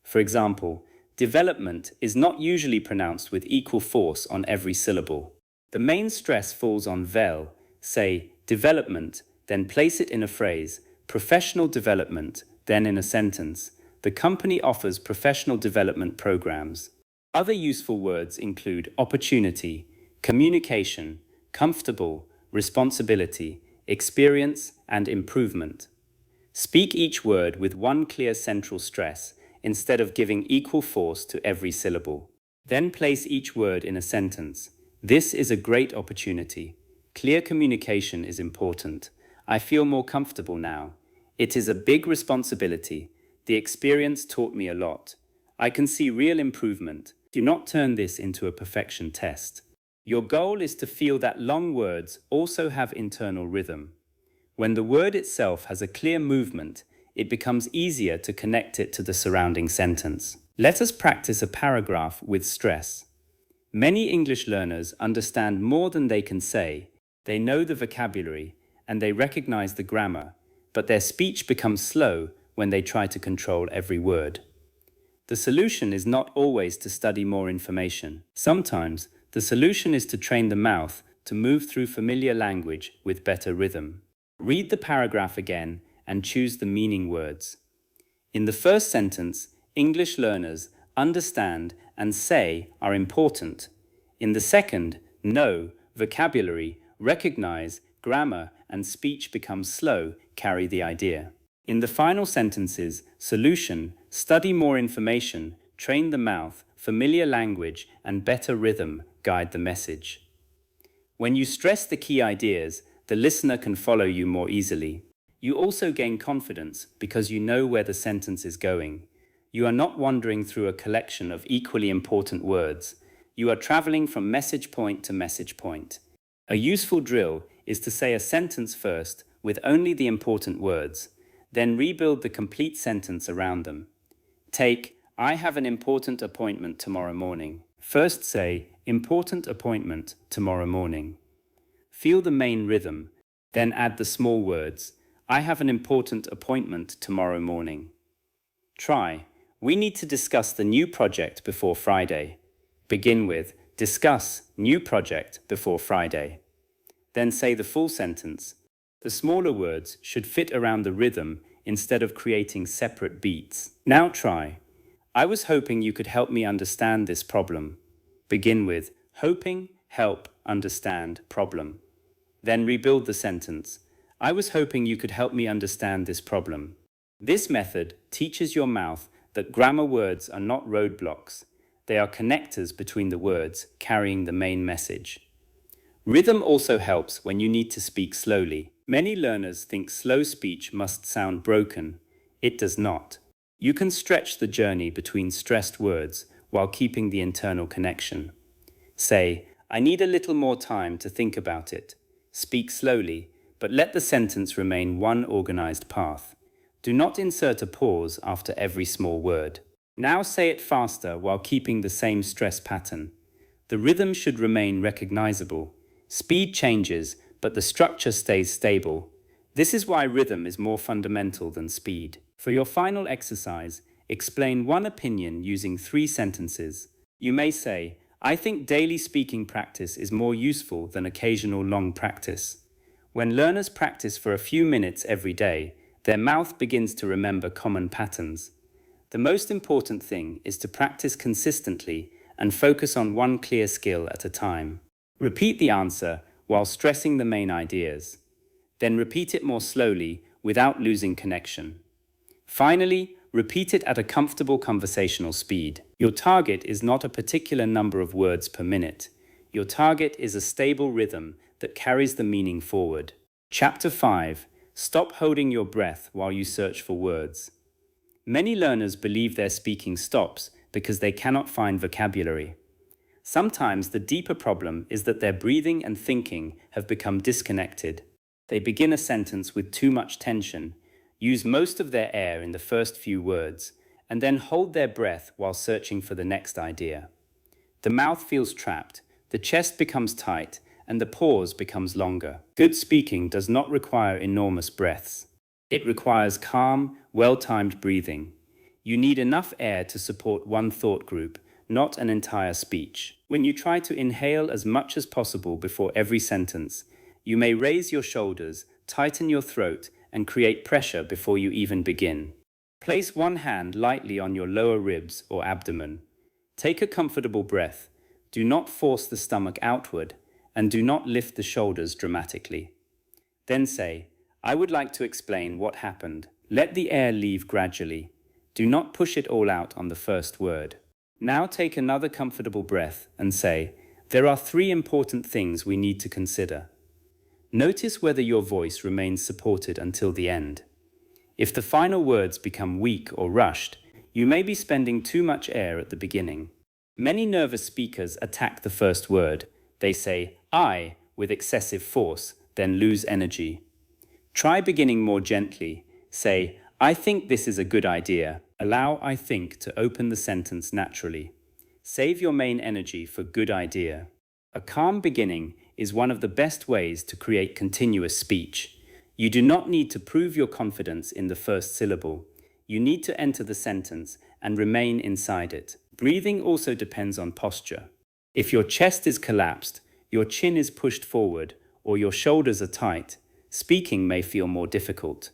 For example, development is not usually pronounced with equal force on every syllable. The main stress falls on vel. Say, development, then place it in a phrase, professional development, then in a sentence. The company offers professional development programs. Other useful words include opportunity, communication, comfortable, responsibility, experience, and improvement. Speak each word with one clear central stress instead of giving equal force to every syllable. Then place each word in a sentence. This is a great opportunity. Clear communication is important. I feel more comfortable now. It is a big responsibility. The experience taught me a lot. I can see real improvement. Do not turn this into a perfection test. Your goal is to feel that long words also have internal rhythm. When the word itself has a clear movement, it becomes easier to connect it to the surrounding sentence. Let us practice a paragraph with stress. Many English learners understand more than they can say. They know the vocabulary and they recognize the grammar, but their speech becomes slow when they try to control every word. The solution is not always to study more information. Sometimes, the solution is to train the mouth to move through familiar language with better rhythm. Read the paragraph again and choose the meaning words. In the first sentence, English learners understand and say are important. In the second, know, vocabulary, recognize, grammar, and speech becomes slow carry the idea. In the final sentences, solution, study more information, train the mouth, familiar language, and better rhythm guide the message. When you stress the key ideas, the listener can follow you more easily. You also gain confidence because you know where the sentence is going. You are not wandering through a collection of equally important words. You are traveling from message point to message point. A useful drill is to say a sentence first with only the important words, then rebuild the complete sentence around them. Take, I have an important appointment tomorrow morning. First say, important appointment tomorrow morning. Feel the main rhythm, then add the small words. I have an important appointment tomorrow morning. Try, we need to discuss the new project before Friday. Begin with, discuss new project before Friday. Then say the full sentence. The smaller words should fit around the rhythm instead of creating separate beats. Now try, I was hoping you could help me understand this problem. Begin with, hoping, help, understand, problem. Then rebuild the sentence. I was hoping you could help me understand this problem. This method teaches your mouth that grammar words are not roadblocks. They are connectors between the words, carrying the main message. Rhythm also helps when you need to speak slowly. Many learners think slow speech must sound broken. It does not. You can stretch the journey between stressed words while keeping the internal connection. Say, I need a little more time to think about it. Speak slowly, but let the sentence remain one organized path. Do not insert a pause after every small word. Now say it faster while keeping the same stress pattern. The rhythm should remain recognizable. Speed changes, but the structure stays stable. This is why rhythm is more fundamental than speed. For your final exercise, explain one opinion using 3 sentences. You may say, I think daily speaking practice is more useful than occasional long practice. When learners practice for a few minutes every day, their mouth begins to remember common patterns. The most important thing is to practice consistently and focus on one clear skill at a time. Repeat the answer while stressing the main ideas. Then repeat it more slowly without losing connection. Finally, repeat it at a comfortable conversational speed. Your target is not a particular number of words per minute. Your target is a stable rhythm that carries the meaning forward. Chapter 5. Stop holding your breath while you search for words. Many learners believe their speaking stops because they cannot find vocabulary. Sometimes the deeper problem is that their breathing and thinking have become disconnected. They begin a sentence with too much tension, use most of their air in the first few words, and then hold their breath while searching for the next idea. The mouth feels trapped, the chest becomes tight, and the pause becomes longer. Good speaking does not require enormous breaths. It requires calm, well-timed breathing. You need enough air to support one thought group, not an entire speech. When you try to inhale as much as possible before every sentence, you may raise your shoulders, tighten your throat, and create pressure before you even begin. Place one hand lightly on your lower ribs or abdomen. Take a comfortable breath. Do not force the stomach outward, and do not lift the shoulders dramatically. Then say, I would like to explain what happened. Let the air leave gradually. Do not push it all out on the first word. Now take another comfortable breath and say, there are 3 important things we need to consider. Notice whether your voice remains supported until the end. If the final words become weak or rushed, you may be spending too much air at the beginning. Many nervous speakers attack the first word. They say, I, with excessive force, then lose energy. Try beginning more gently. Say, I think this is a good idea. Allow I think to open the sentence naturally. Save your main energy for good idea. A calm beginning is one of the best ways to create continuous speech. You do not need to prove your confidence in the first syllable. You need to enter the sentence and remain inside it. Breathing also depends on posture. If your chest is collapsed, your chin is pushed forward, or your shoulders are tight, speaking may feel more difficult.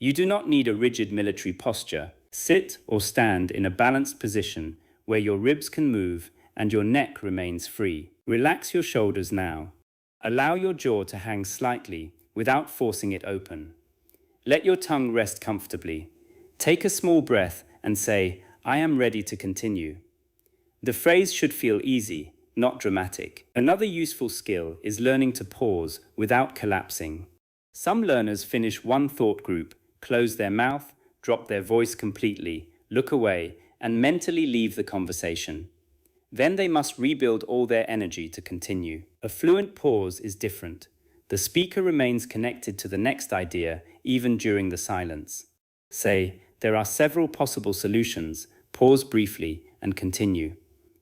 You do not need a rigid military posture. Sit or stand in a balanced position where your ribs can move and your neck remains free. Relax your shoulders now. Allow your jaw to hang slightly without forcing it open. Let your tongue rest comfortably. Take a small breath and say, I am ready to continue. The phrase should feel easy, not dramatic. Another useful skill is learning to pause without collapsing. Some learners finish one thought group, close their mouth, drop their voice completely, look away, and mentally leave the conversation. Then they must rebuild all their energy to continue. A fluent pause is different. The speaker remains connected to the next idea even during the silence. Say, there are several possible solutions, pause briefly, and continue.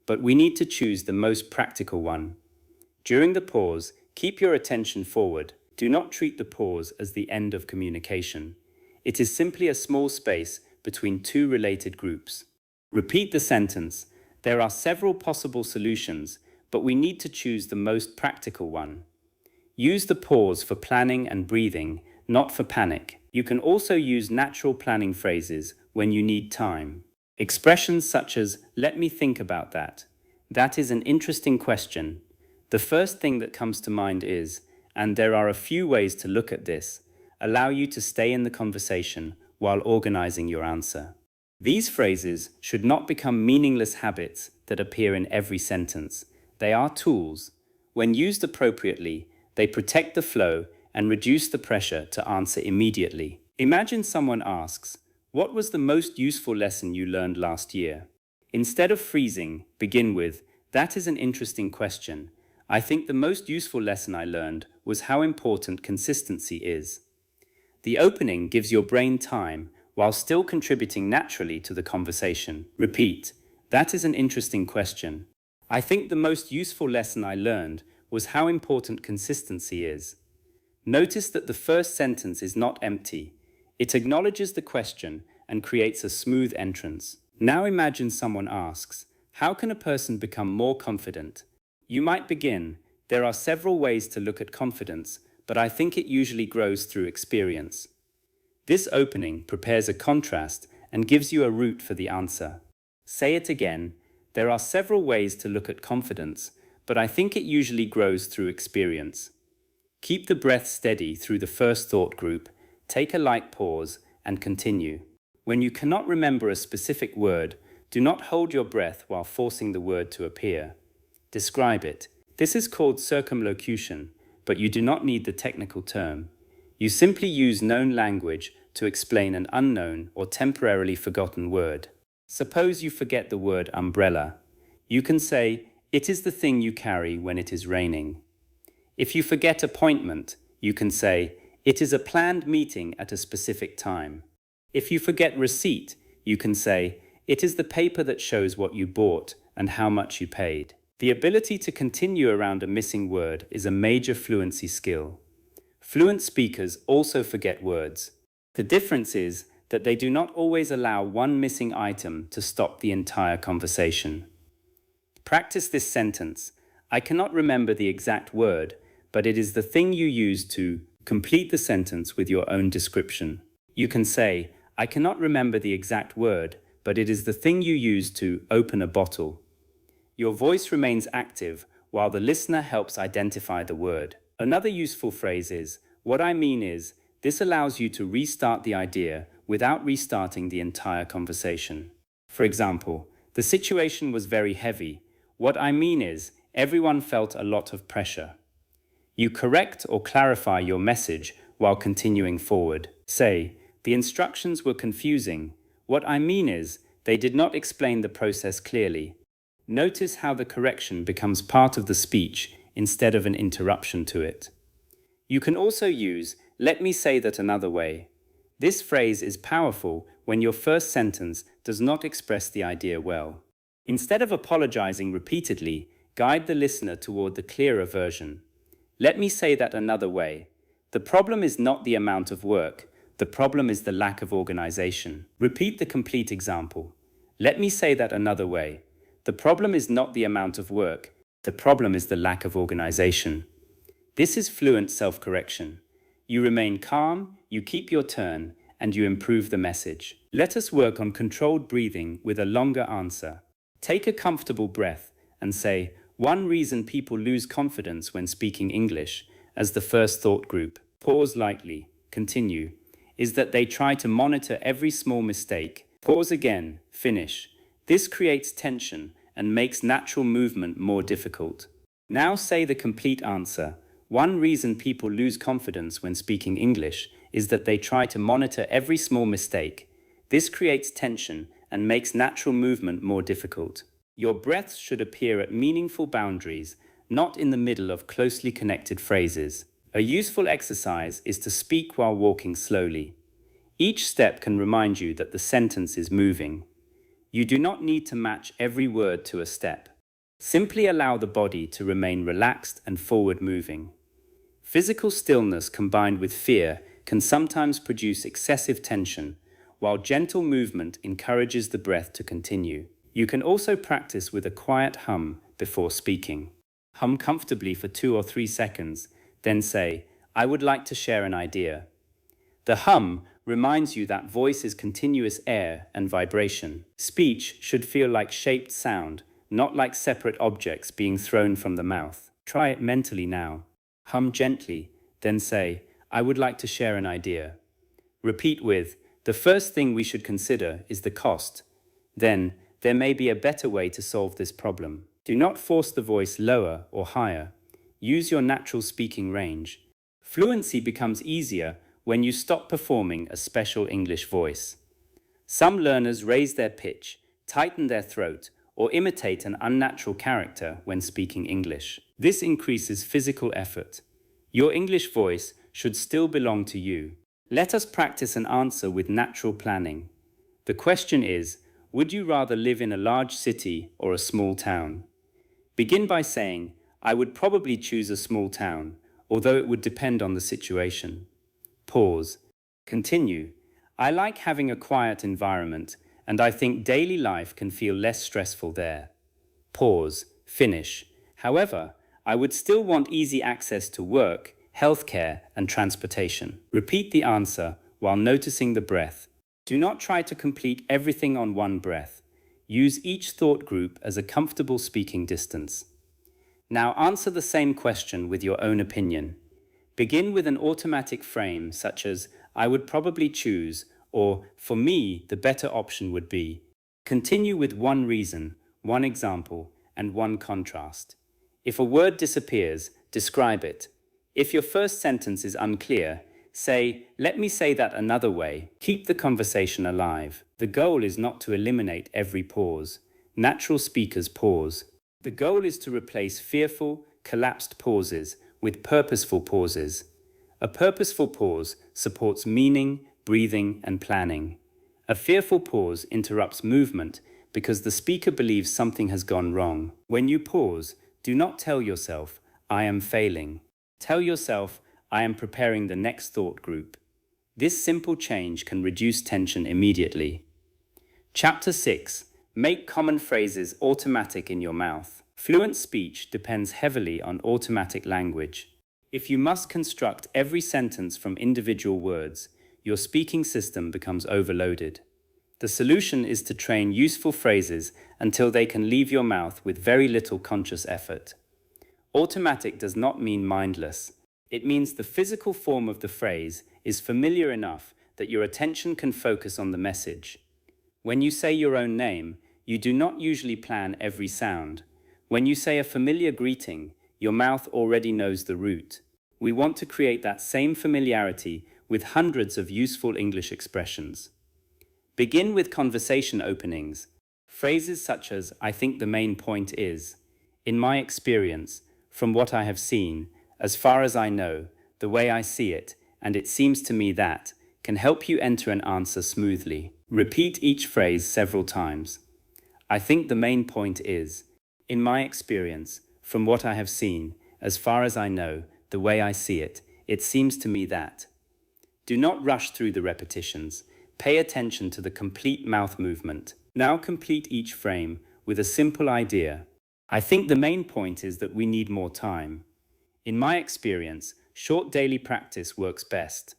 But we need to choose the most practical one. During the pause, keep your attention forward. Do not treat the pause as the end of communication. It is simply a small space between 2 related groups. Repeat the sentence. There are several possible solutions, but we need to choose the most practical one. Use the pause for planning and breathing, not for panic. You can also use natural planning phrases when you need time. Expressions such as, let me think about that. That is an interesting question. The first thing that comes to mind is, and there are a few ways to look at this, allow you to stay in the conversation while organizing your answer. These phrases should not become meaningless habits that appear in every sentence. They are tools. When used appropriately, they protect the flow and reduce the pressure to answer immediately. Imagine someone asks, what was the most useful lesson you learned last year? Instead of freezing, begin with, that is an interesting question. I think the most useful lesson I learned was how important consistency is. The opening gives your brain time while still contributing naturally to the conversation. Repeat. That is an interesting question. I think the most useful lesson I learned was how important consistency is. Notice that the first sentence is not empty. It acknowledges the question and creates a smooth entrance. Now imagine someone asks, how can a person become more confident? You might begin, there are several ways to look at confidence, but I think it usually grows through experience. This opening prepares a contrast and gives you a route for the answer. Say it again, there are several ways to look at confidence, but I think it usually grows through experience. Keep the breath steady through the first thought group, take a light pause, and continue. When you cannot remember a specific word, do not hold your breath while forcing the word to appear. Describe it. This is called circumlocution, but you do not need the technical term. You simply use known language to explain an unknown or temporarily forgotten word. Suppose you forget the word umbrella. You can say, it is the thing you carry when it is raining. If you forget appointment, you can say, it is a planned meeting at a specific time. If you forget receipt, you can say, it is the paper that shows what you bought and how much you paid. The ability to continue around a missing word is a major fluency skill. Fluent speakers also forget words. The difference is that they do not always allow one missing item to stop the entire conversation. Practice this sentence. I cannot remember the exact word, but it is the thing you use to complete the sentence with your own description. You can say, I cannot remember the exact word, but it is the thing you use to open a bottle. Your voice remains active while the listener helps identify the word. Another useful phrase is, what I mean is, this allows you to restart the idea without restarting the entire conversation. For example, the situation was very heavy. What I mean is, everyone felt a lot of pressure. You correct or clarify your message while continuing forward. Say, the instructions were confusing. What I mean is, they did not explain the process clearly. Notice how the correction becomes part of the speech instead of an interruption to it. You can also use, let me say that another way. This phrase is powerful when your first sentence does not express the idea well. Instead of apologizing repeatedly, guide the listener toward the clearer version. Let me say that another way. The problem is not the amount of work. The problem is the lack of organization. Repeat the complete example. Let me say that another way. The problem is not the amount of work. The problem is the lack of organization. This is fluent self-correction. You remain calm, you keep your turn, and you improve the message. Let us work on controlled breathing with a longer answer. Take a comfortable breath and say, one reason people lose confidence when speaking English, as the first thought group, pause lightly, continue, is that they try to monitor every small mistake. Pause again, finish. This creates tension and makes natural movement more difficult. Now say the complete answer. One reason people lose confidence when speaking English is that they try to monitor every small mistake. This creates tension and makes natural movement more difficult. Your breaths should appear at meaningful boundaries, not in the middle of closely connected phrases. A useful exercise is to speak while walking slowly. Each step can remind you that the sentence is moving. You do not need to match every word to a step. Simply allow the body to remain relaxed and forward-moving. Physical stillness combined with fear can sometimes produce excessive tension, while gentle movement encourages the breath to continue. You can also practice with a quiet hum before speaking. Hum comfortably for 2 or 3 seconds, then say, I would like to share an idea. The hum reminds you that voice is continuous air and vibration. Speech should feel like shaped sound, not like separate objects being thrown from the mouth. Try it mentally now. Hum gently, then say, I would like to share an idea. Repeat with, the first thing we should consider is the cost. Then, there may be a better way to solve this problem. Do not force the voice lower or higher. Use your natural speaking range. Fluency becomes easier when you stop performing a special English voice. Some learners raise their pitch, tighten their throat, or imitate an unnatural character when speaking English. This increases physical effort. Your English voice should still belong to you. Let us practice an answer with natural planning. The question is, would you rather live in a large city or a small town? Begin by saying, I would probably choose a small town, although it would depend on the situation. Pause. Continue. I like having a quiet environment, and I think daily life can feel less stressful there. Pause. Finish. However, I would still want easy access to work, healthcare, and transportation. Repeat the answer while noticing the breath. Do not try to complete everything on one breath. Use each thought group as a comfortable speaking distance. Now answer the same question with your own opinion. Begin with an automatic frame such as, I would probably choose, or for me, the better option would be. Continue with one reason, one example, and one contrast. If a word disappears, describe it. If your first sentence is unclear, say, let me say that another way. Keep the conversation alive. The goal is not to eliminate every pause. Natural speakers pause. The goal is to replace fearful, collapsed pauses with purposeful pauses. A purposeful pause supports meaning, breathing, and planning. A fearful pause interrupts movement because the speaker believes something has gone wrong. When you pause, do not tell yourself, I am failing. Tell yourself, I am preparing the next thought group. This simple change can reduce tension immediately. Chapter 6. Make common phrases automatic in your mouth. Fluent speech depends heavily on automatic language. If you must construct every sentence from individual words, your speaking system becomes overloaded. The solution is to train useful phrases until they can leave your mouth with very little conscious effort. Automatic does not mean mindless. It means the physical form of the phrase is familiar enough that your attention can focus on the message. When you say your own name, you do not usually plan every sound. When you say a familiar greeting, your mouth already knows the route. We want to create that same familiarity with hundreds of useful English expressions. Begin with conversation openings. Phrases such as, I think the main point is, in my experience, from what I have seen, as far as I know, the way I see it, and it seems to me that, can help you enter an answer smoothly. Repeat each phrase several times. I think the main point is, in my experience, from what I have seen, as far as I know, the way I see it, it seems to me that. Do not rush through the repetitions. Pay attention to the complete mouth movement. Now complete each frame with a simple idea. I think the main point is that we need more time. In my experience, short daily practice works best.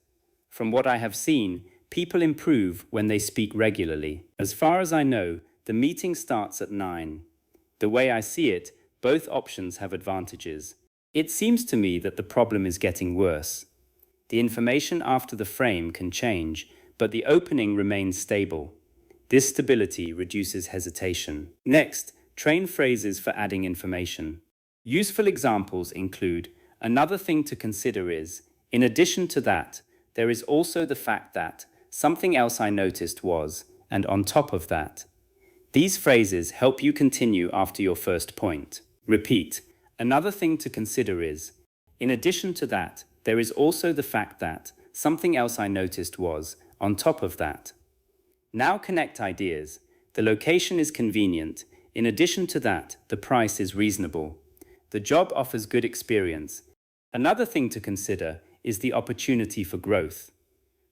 From what I have seen, people improve when they speak regularly. As far as I know, the meeting starts at 9. The way I see it, both options have advantages. It seems to me that the problem is getting worse. The information after the frame can change, but the opening remains stable. This stability reduces hesitation. Next, train phrases for adding information. Useful examples include, another thing to consider is, in addition to that, there is also the fact that, something else I noticed was, and on top of that. These phrases help you continue after your first point. Repeat, another thing to consider is, in addition to that, there is also the fact that, something else I noticed was, on top of that. Now connect ideas. The location is convenient. In addition to that, the price is reasonable. The job offers good experience. Another thing to consider is the opportunity for growth.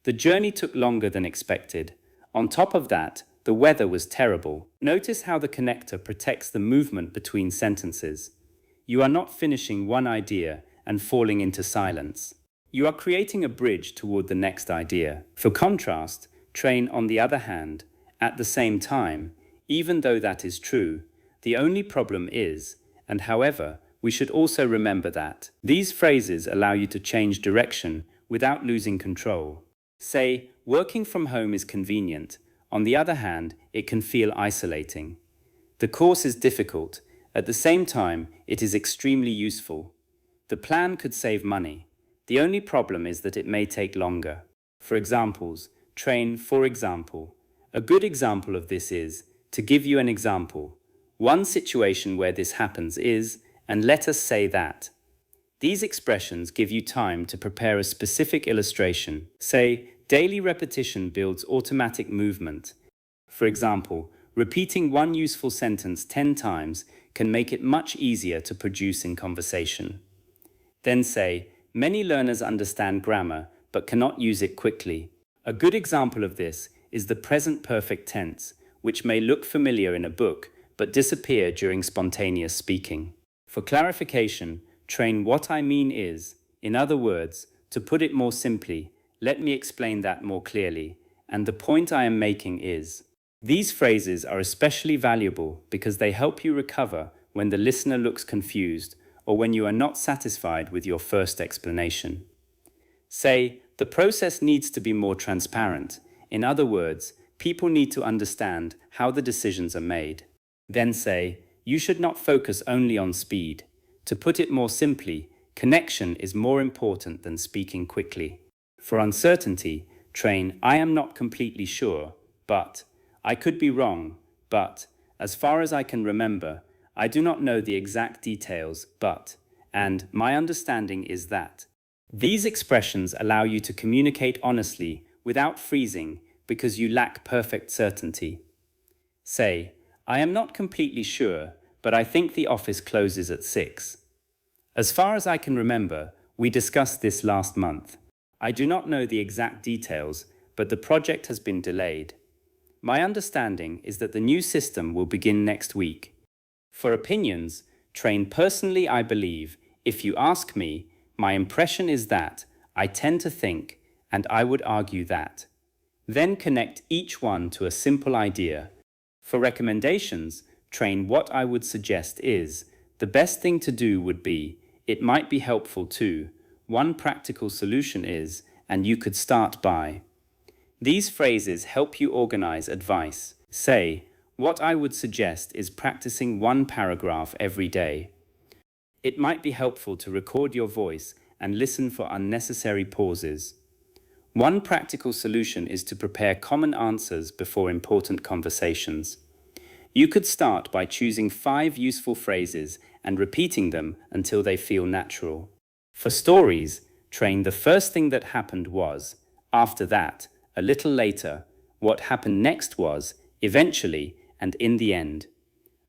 The journey took longer than expected. On top of that, the weather was terrible. Notice how the connector protects the movement between sentences. You are not finishing one idea and falling into silence. You are creating a bridge toward the next idea. For contrast, train on the other hand, at the same time, even though that is true. The only problem is, and however, we should also remember that these phrases allow you to change direction without losing control. Say, working from home is convenient. On the other hand, it can feel isolating. The course is difficult. At the same time, it is extremely useful. The plan could save money. The only problem is that it may take longer. For examples, train for example. A good example of this is, to give you an example, One situation where this happens is, and let us say that. These expressions give you time to prepare a specific illustration. Say, daily repetition builds automatic movement. For example, repeating one useful sentence 10 times can make it much easier to produce in conversation. Then say, many learners understand grammar but cannot use it quickly. A good example of this is the present perfect tense, which may look familiar in a book but disappear during spontaneous speaking. For clarification, train what I mean is, in other words, to put it more simply, let me explain that more clearly, and the point I am making is. These phrases are especially valuable because they help you recover when the listener looks confused or when you are not satisfied with your first explanation. Say, the process needs to be more transparent. In other words, people need to understand how the decisions are made. Then say, you should not focus only on speed. To put it more simply, connection is more important than speaking quickly. For uncertainty, train, I am not completely sure, but, I could be wrong, but, as far as I can remember, I do not know the exact details, but, and my understanding is that. These expressions allow you to communicate honestly without freezing because you lack perfect certainty. Say, I am not completely sure, but I think the office closes at 6. As far as I can remember, we discussed this last month. I do not know the exact details, but the project has been delayed. My understanding is that the new system will begin next week. For opinions, train personally I believe, if you ask me, my impression is that, I tend to think, and I would argue that. Then connect each one to a simple idea. For recommendations, train what I would suggest is, the best thing to do would be, it might be helpful to, one practical solution is, and you could start by. These phrases help you organize advice. Say, what I would suggest is practicing one paragraph every day. It might be helpful to record your voice and listen for unnecessary pauses. One practical solution is to prepare common answers before important conversations. You could start by choosing 5 useful phrases and repeating them until they feel natural. For stories, train the first thing that happened was, after that, a little later, what happened next was, eventually, and in the end.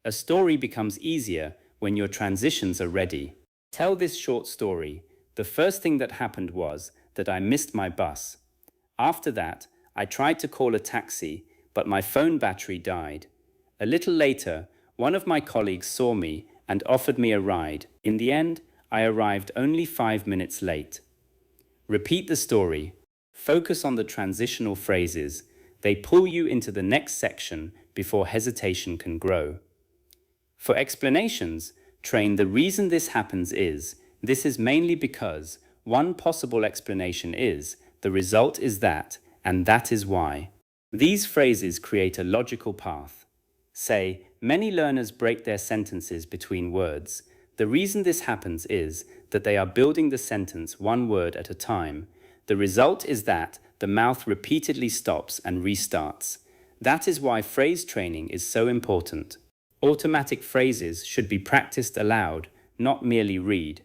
A story becomes easier when your transitions are ready. Tell this short story. The first thing that happened was that I missed my bus. After that, I tried to call a taxi, but my phone battery died. A little later, one of my colleagues saw me and offered me a ride. In the end, I arrived only 5 minutes late. Repeat the story. Focus on the transitional phrases. They pull you into the next section before hesitation can grow. For explanations, train the reason this happens is, this is mainly because, one possible explanation is, the result is that, and that is why. These phrases create a logical path. Say, many learners break their sentences between words. The reason this happens is that they are building the sentence one word at a time. The result is that the mouth repeatedly stops and restarts. That is why phrase training is so important. Automatic phrases should be practiced aloud, not merely read.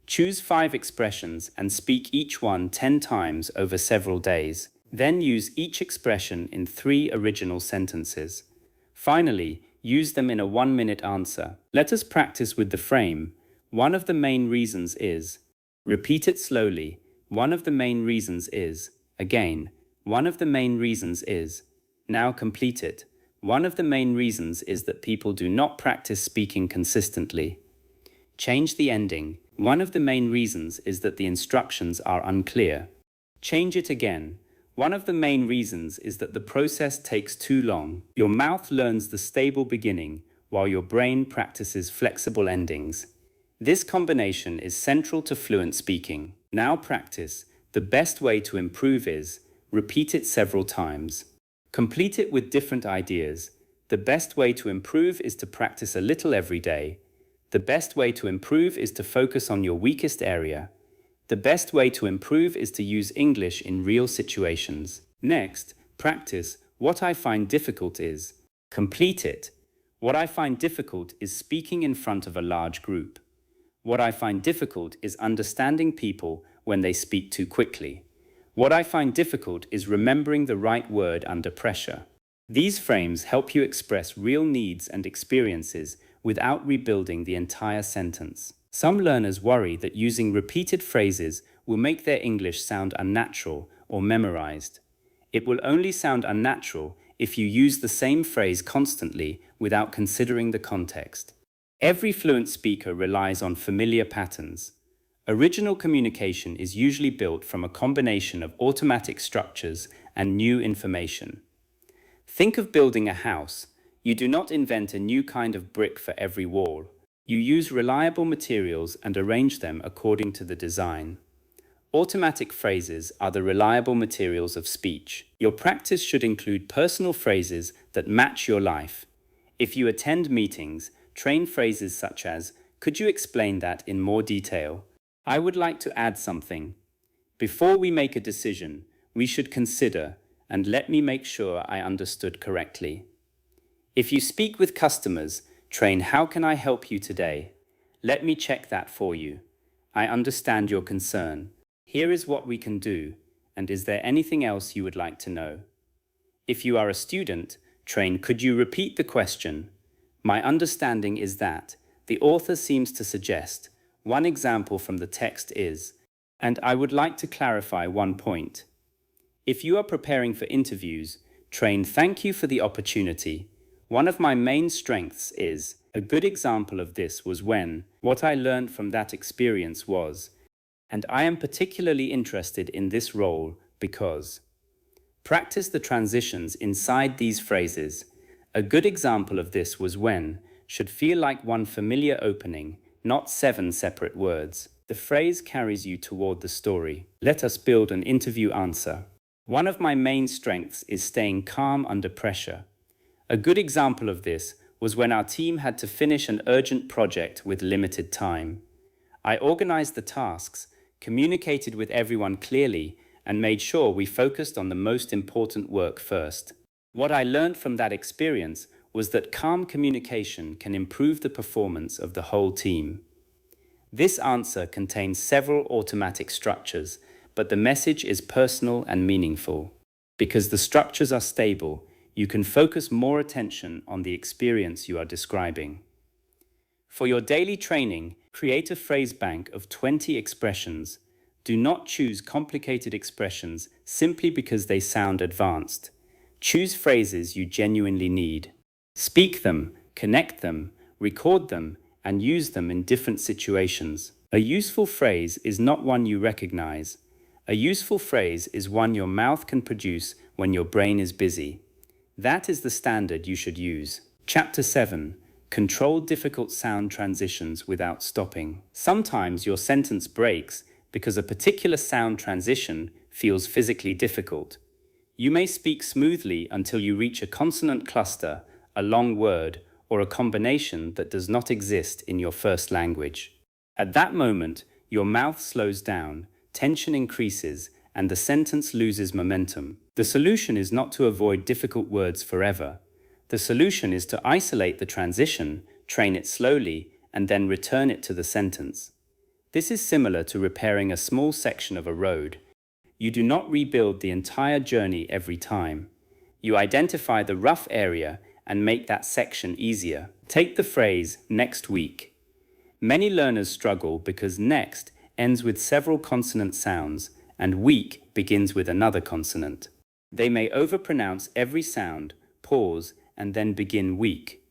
Choose 5 expressions and speak each one 10 times over several days. Then use each expression in 3 original sentences. Finally, use them in a 1-minute answer. Let us practice with the frame. One of the main reasons is. Repeat it slowly. One of the main reasons is. Again. One of the main reasons is. Now complete it. One of the main reasons is that people do not practice speaking consistently. Change the ending. One of the main reasons is that the instructions are unclear. Change it again. One of the main reasons is that the process takes too long. Your mouth learns the stable beginning, while your brain practices flexible endings. This combination is central to fluent speaking. Now practice. The best way to improve is, repeat it several times. Complete it with different ideas. The best way to improve is to practice a little every day. The best way to improve is to focus on your weakest area. The best way to improve is to use English in real situations. Next, practice. What I find difficult is. Complete it. What I find difficult is speaking in front of a large group. What I find difficult is understanding people when they speak too quickly. What I find difficult is remembering the right word under pressure. These frames help you express real needs and experiences without rebuilding the entire sentence. Some learners worry that using repeated phrases will make their English sound unnatural or memorized. It will only sound unnatural if you use the same phrase constantly without considering the context. Every fluent speaker relies on familiar patterns. Original communication is usually built from a combination of automatic structures and new information. Think of building a house. You do not invent a new kind of brick for every wall. You use reliable materials and arrange them according to the design. Automatic phrases are the reliable materials of speech. Your practice should include personal phrases that match your life. If you attend meetings, train phrases such as, "Could you explain that in more detail? I would like to add something. Before we make a decision, we should consider, and let me make sure I understood correctly." If you speak with customers, train, "How can I help you today? Let me check that for you. I understand your concern. Here is what we can do, and is there anything else you would like to know?" If you are a student, train, "Could you repeat the question? My understanding is that," the author seems to suggest. One example from the text is, "And I would like to clarify one point." If you are preparing for interviews, train, "Thank you for the opportunity. One of my main strengths is," a good example of this was when, "What I learned from that experience was," and I am particularly interested in this role because. Practice the transitions inside these phrases. A good example of this was when, should feel like one familiar opening, not 7 separate words. The phrase carries you toward the story. Let us build an interview answer. One of my main strengths is staying calm under pressure. A good example of this was when our team had to finish an urgent project with limited time. I organized the tasks, communicated with everyone clearly, and made sure we focused on the most important work first. What I learned from that experience was that calm communication can improve the performance of the whole team. This answer contains several automatic structures, but the message is personal and meaningful. Because the structures are stable, you can focus more attention on the experience you are describing. For your daily training, create a phrase bank of 20 expressions. Do not choose complicated expressions simply because they sound advanced. Choose phrases you genuinely need. Speak them, connect them, record them, and use them in different situations. A useful phrase is not one you recognize. A useful phrase is one your mouth can produce when your brain is busy. That is the standard you should use. Chapter 7. Control difficult sound transitions without stopping. Sometimes your sentence breaks because a particular sound transition feels physically difficult. You may speak smoothly until you reach a consonant cluster, a long word, or a combination that does not exist in your first language. At that moment, your mouth slows down, tension increases, and the sentence loses momentum. The solution is not to avoid difficult words forever. The solution is to isolate the transition, train it slowly, and then return it to the sentence. This is similar to repairing a small section of a road. You do not rebuild the entire journey every time. You identify the rough area and make that section easier. Take the phrase, "next week." Many learners struggle because next ends with several consonant sounds and week begins with another consonant. They may overpronounce every sound, pause, and then begin week.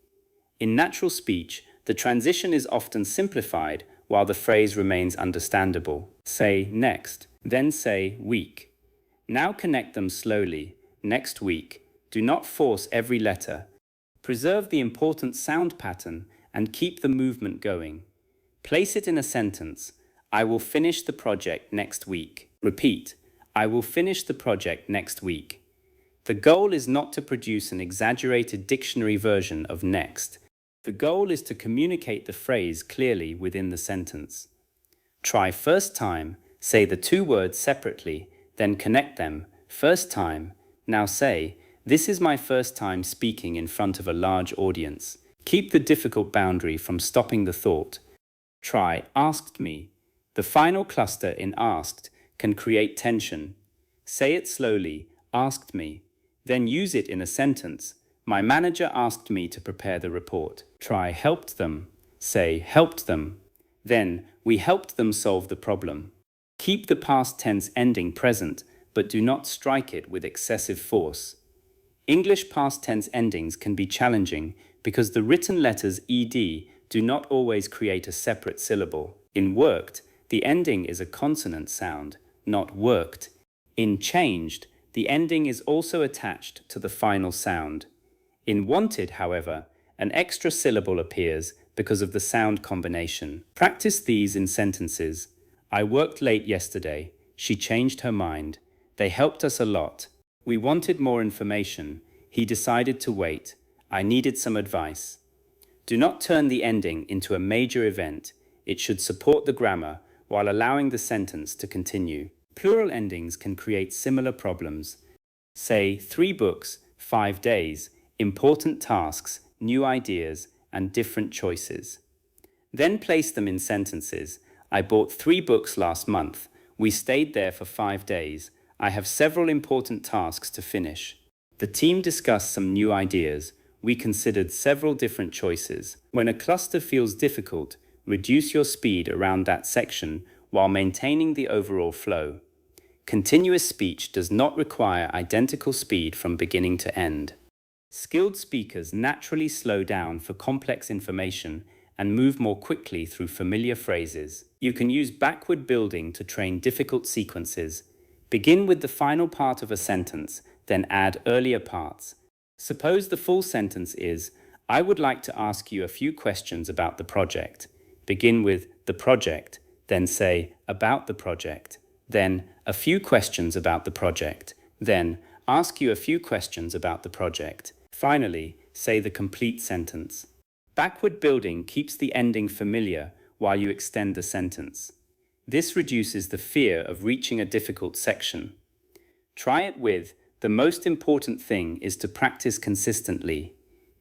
In natural speech, the transition is often simplified while the phrase remains understandable. Say next, then say week. Now connect them slowly, next week. Do not force every letter. Preserve the important sound pattern and keep the movement going. Place it in a sentence. I will finish the project next week. Repeat. I will finish the project next week. The goal is not to produce an exaggerated dictionary version of next. The goal is to communicate the phrase clearly within the sentence. Try first time, say the two words separately, then connect them. First time. Now say, "This is my first time speaking in front of a large audience. Keep the difficult boundary from stopping the thought. Try asked me. The final cluster in asked can create tension. Say it slowly, asked me. Then use it in a sentence. My manager asked me to prepare the report. Try helped them. Say helped them. Then, we helped them solve the problem. Keep the past tense ending present, but do not strike it with excessive force. English past tense endings can be challenging because the written letters ed do not always create a separate syllable. In worked, the ending is a consonant sound, not worked. In changed, the ending is also attached to the final sound. In wanted, however, an extra syllable appears because of the sound combination. Practice these in sentences. I worked late yesterday. She changed her mind. They helped us a lot. We wanted more information. He decided to wait. I needed some advice. Do not turn the ending into a major event. It should support the grammar while allowing the sentence to continue. Plural endings can create similar problems. Say 3 books, 5 days, important tasks, new ideas, and different choices. Then place them in sentences. I bought 3 books last month. We stayed there for 5 days. I have several important tasks to finish. The team discussed some new ideas. We considered several different choices. When a cluster feels difficult, reduce your speed around that section while maintaining the overall flow. Continuous speech does not require identical speed from beginning to end. Skilled speakers naturally slow down for complex information and move more quickly through familiar phrases. You can use backward building to train difficult sequences. Begin with the final part of a sentence, then add earlier parts. Suppose the full sentence is, I would like to ask you a few questions about the project. Begin with the project, then say about the project, then a few questions about the project, then ask you a few questions about the project. Finally, say the complete sentence. Backward building keeps the ending familiar while you extend the sentence. This reduces the fear of reaching a difficult section. Try it with, the most important thing is to practice consistently.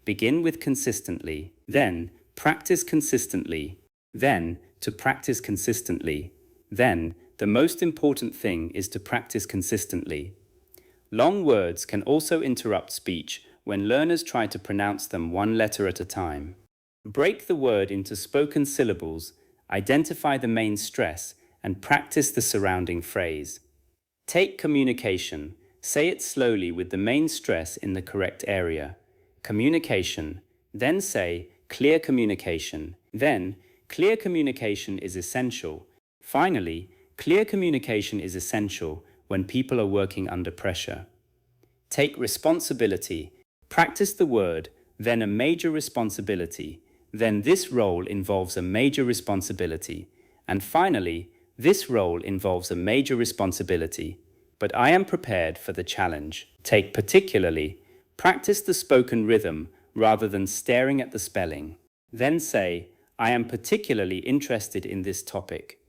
Begin with consistently, then practice consistently, then to practice consistently, then the most important thing is to practice consistently. Long words can also interrupt speech when learners try to pronounce them one letter at a time. Break the word into spoken syllables, identify the main stress, and practice the surrounding phrase. Take communication. Say it slowly with the main stress in the correct area. Communication. Then say clear communication. Then, clear communication is essential. Finally, clear communication is essential when people are working under pressure. Take responsibility. Practice the word, then a major responsibility. Then this role involves a major responsibility. And finally, this role involves a major responsibility. But I am prepared for the challenge. Take particularly. Practice the spoken rhythm rather than staring at the spelling. Then say, I am particularly interested in this topic.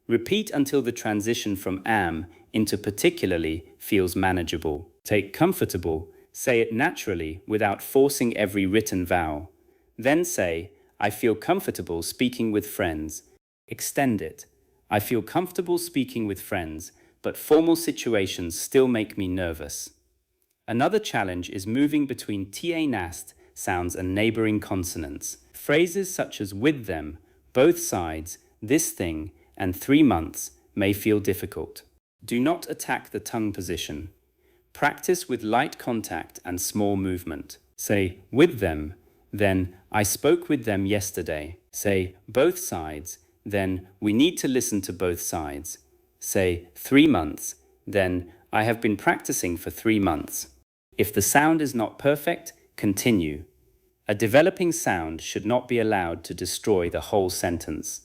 Repeat until the transition from am into particularly feels manageable. Take comfortable. Say it naturally without forcing every written vowel. Then say, I feel comfortable speaking with friends. Extend it. I feel comfortable speaking with friends, but formal situations still make me nervous. Another challenge is moving between ta-nast sounds and neighboring consonants. Phrases such as with them, both sides, this thing, and 3 months may feel difficult. Do not attack the tongue position. Practice with light contact and small movement. Say, with them, then, I spoke with them yesterday. Say, both sides, then, we need to listen to both sides. Say, 3 months, then, I have been practicing for 3 months. If the sound is not perfect, continue. A developing sound should not be allowed to destroy the whole sentence.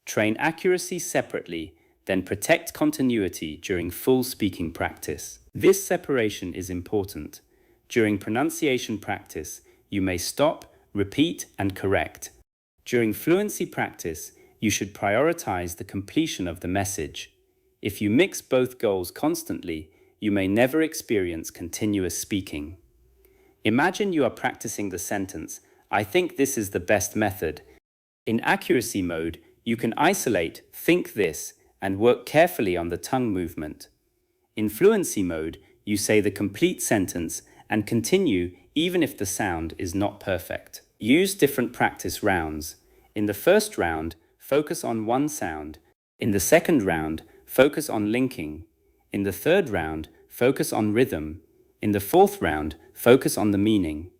Train accuracy separately, then protect continuity during full speaking practice. This separation is important. During pronunciation practice, you may stop, repeat, and correct. During fluency practice, you should prioritize the completion of the message. If you mix both goals constantly, you may never experience continuous speaking. Imagine you are practicing the sentence, I think this is the best method. In accuracy mode, you can isolate, think this, and work carefully on the tongue movement. In fluency mode, you say the complete sentence and continue even if the sound is not perfect. Use different practice rounds. In the first round, focus on one sound. In the second round, focus on linking. In the third round, focus on rhythm. In the fourth round, focus on the meaning.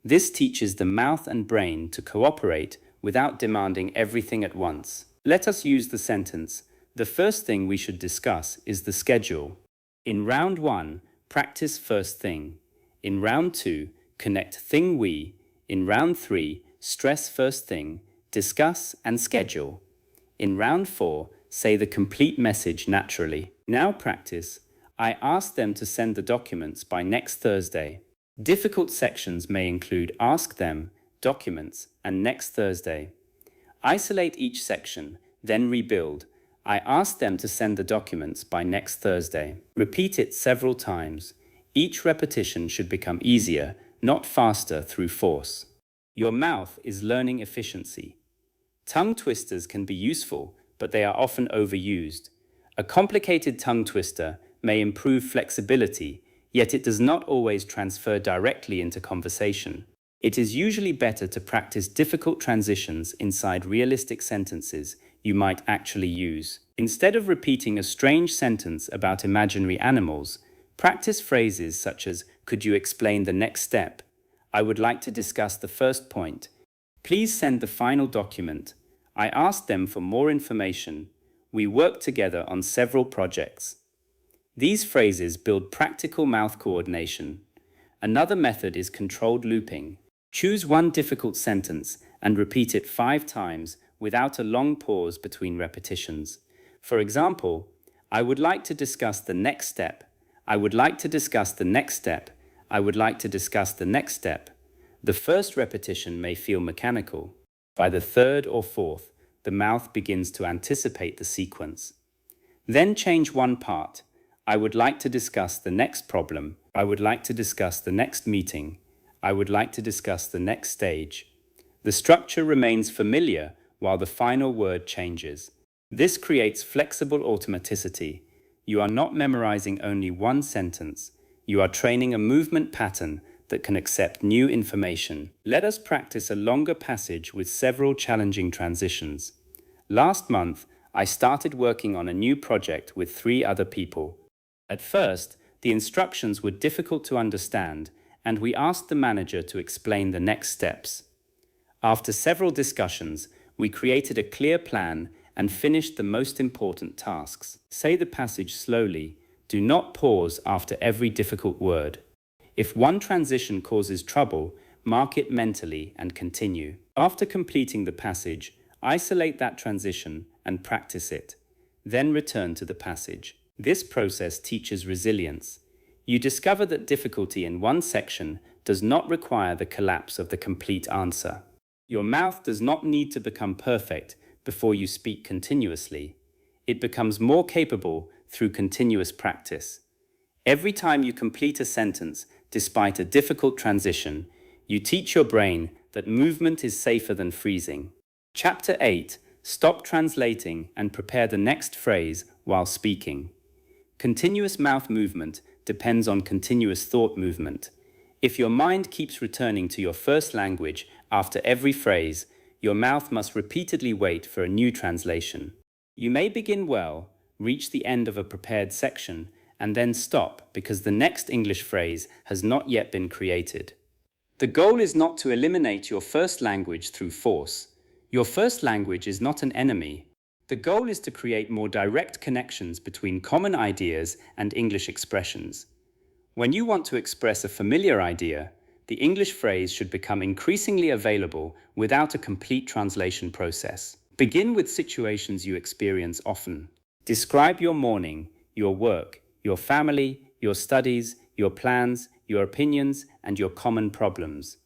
This teaches the mouth and brain to cooperate without demanding everything at once. Let us use the sentence. The first thing we should discuss is the schedule. In round 1, practice first thing. In round 2, connect thing we. In round 3, stress first thing, discuss and schedule. In round 4, say the complete message naturally. Now practice. I asked them to send the documents by next Thursday. Difficult sections may include ask them, documents, and next Thursday. Isolate each section, then rebuild. I asked them to send the documents by next Thursday. Repeat it several times. Each repetition should become easier, not faster through force. Your mouth is learning efficiency. Tongue twisters can be useful, but they are often overused. A complicated tongue twister may improve flexibility, yet it does not always transfer directly into conversation. It is usually better to practice difficult transitions inside realistic sentences you might actually use. Instead of repeating a strange sentence about imaginary animals, practice phrases such as, "Could you explain the next step? I would like to discuss the first point. Please send the final document. I asked them for more information. We worked together on several projects." These phrases build practical mouth coordination. Another method is controlled looping. Choose one difficult sentence and repeat it 5 times without a long pause between repetitions. For example, I would like to discuss the next step. I would like to discuss the next step. I would like to discuss the next step. The first repetition may feel mechanical. By the third or fourth, the mouth begins to anticipate the sequence. Then change one part. I would like to discuss the next problem. I would like to discuss the next meeting. I would like to discuss the next stage. The structure remains familiar while the final word changes. This creates flexible automaticity. You are not memorizing only one sentence. You are training a movement pattern that can accept new information. Let us practice a longer passage with several challenging transitions. Last month, I started working on a new project with 3 other people. At first, the instructions were difficult to understand, and we asked the manager to explain the next steps. After several discussions, we created a clear plan and finished the most important tasks. Say the passage slowly. Do not pause after every difficult word. If one transition causes trouble, mark it mentally and continue. After completing the passage, isolate that transition and practice it. Then return to the passage. This process teaches resilience. You discover that difficulty in one section does not require the collapse of the complete answer. Your mouth does not need to become perfect before you speak continuously. It becomes more capable through continuous practice. Every time you complete a sentence, despite a difficult transition, you teach your brain that movement is safer than freezing. Chapter 8. Stop translating and prepare the next phrase while speaking. Continuous mouth movement depends on continuous thought movement. If your mind keeps returning to your first language after every phrase, your mouth must repeatedly wait for a new translation. You may begin well, reach the end of a prepared section, and then stop because the next English phrase has not yet been created. The goal is not to eliminate your first language through force. Your first language is not an enemy. The goal is to create more direct connections between common ideas and English expressions. When you want to express a familiar idea, the English phrase should become increasingly available without a complete translation process. Begin with situations you experience often. Describe your morning, your work, your family, your studies, your plans, your opinions, and your common problems.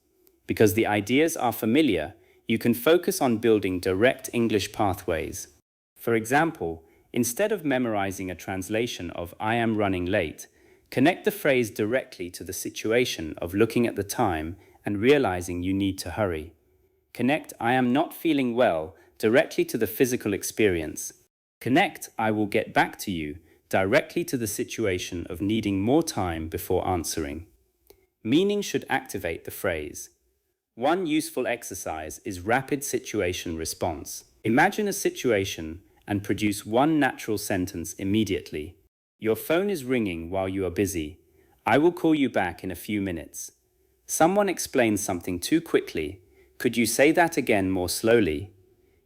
Because the ideas are familiar, you can focus on building direct English pathways. For example, instead of memorizing a translation of "I am running late," connect the phrase directly to the situation of looking at the time and realizing you need to hurry. Connect "I am not feeling well" directly to the physical experience. Connect "I will get back to you" directly to the situation of needing more time before answering. Meaning should activate the phrase. One useful exercise is rapid situation response. Imagine a situation and produce one natural sentence immediately. Your phone is ringing while you are busy. I will call you back in a few minutes. Someone explains something too quickly. Could you say that again more slowly?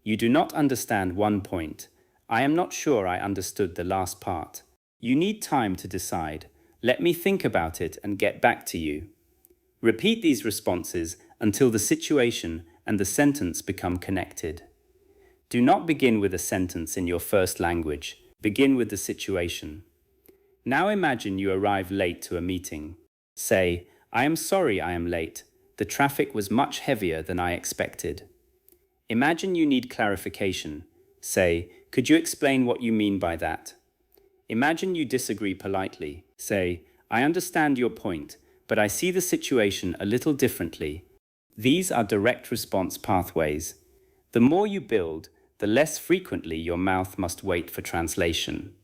You do not understand one point. I am not sure I understood the last part. You need time to decide. Let me think about it and get back to you. Repeat these responses until the situation and the sentence become connected. Do not begin with a sentence in your first language. Begin with the situation. Now imagine you arrive late to a meeting. Say, I am sorry I am late. The traffic was much heavier than I expected. Imagine you need clarification. Say, could you explain what you mean by that? Imagine you disagree politely. Say, I understand your point, but I see the situation a little differently. These are direct response pathways. The more you build, the less frequently your mouth must wait for translation.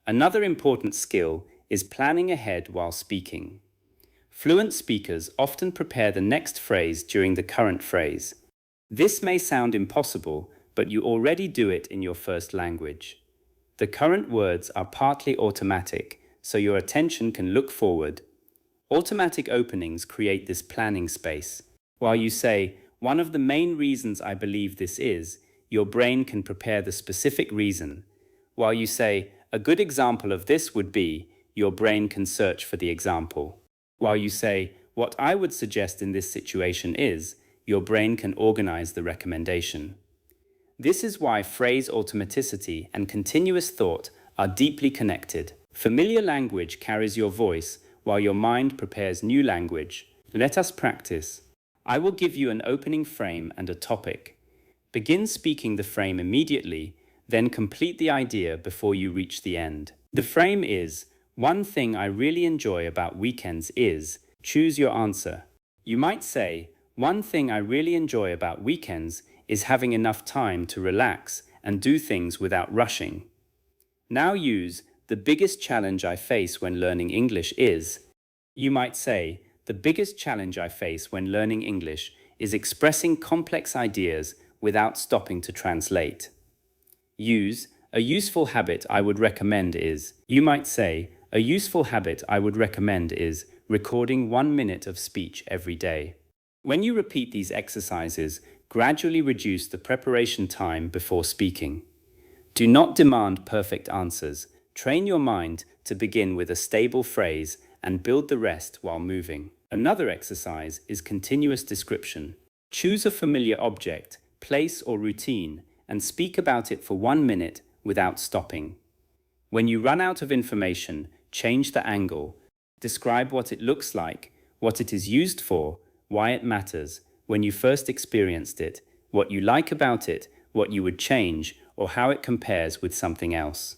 Another important skill is planning ahead while speaking. Fluent speakers often prepare the next phrase during the current phrase. This may sound impossible, but you already do it in your first language. The current words are partly automatic, so your attention can look forward. Automatic openings create this planning space. While you say, one of the main reasons I believe this is, your brain can prepare the specific reason. While you say, a good example of this would be, your brain can search for the example. While you say, what I would suggest in this situation is, your brain can organize the recommendation. This is why phrase automaticity and continuous thought are deeply connected. Familiar language carries your voice, while your mind prepares new language. Let us practice. I will give you an opening frame and a topic. Begin speaking the frame immediately, then complete the idea before you reach the end. The frame is, one thing I really enjoy about weekends is, choose your answer. You might say, one thing I really enjoy about weekends is having enough time to relax and do things without rushing. Now use, the biggest challenge I face when learning English is. You might say, the biggest challenge I face when learning English is expressing complex ideas without stopping to translate. Use, a useful habit I would recommend is. You might say, a useful habit I would recommend is recording 1 minute of speech every day. When you repeat these exercises, gradually reduce the preparation time before speaking. Do not demand perfect answers. Train your mind to begin with a stable phrase and build the rest while moving. Another exercise is continuous description. Choose a familiar object, place or routine and speak about it for 1 minute without stopping. When you run out of information, change the angle. Describe what it looks like, what it is used for, why it matters, when you first experienced it, what you like about it, what you would change, or how it compares with something else.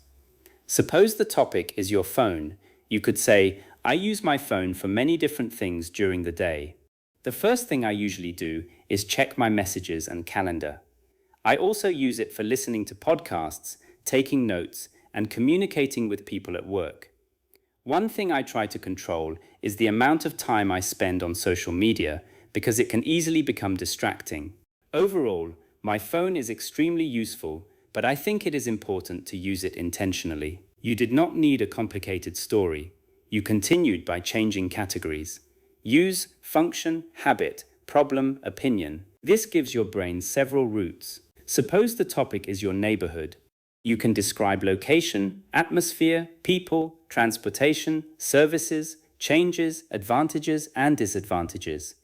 Suppose the topic is your phone. You could say, I use my phone for many different things during the day. The first thing I usually do is check my messages and calendar. I also use it for listening to podcasts, taking notes, and communicating with people at work. One thing I try to control is the amount of time I spend on social media because it can easily become distracting. Overall, my phone is extremely useful, but I think it is important to use it intentionally. You did not need a complicated story. You continued by changing categories. Use, function, habit, problem, opinion. This gives your brain several routes. Suppose the topic is your neighborhood. You can describe location, atmosphere, people, transportation, services, changes, advantages, and disadvantages.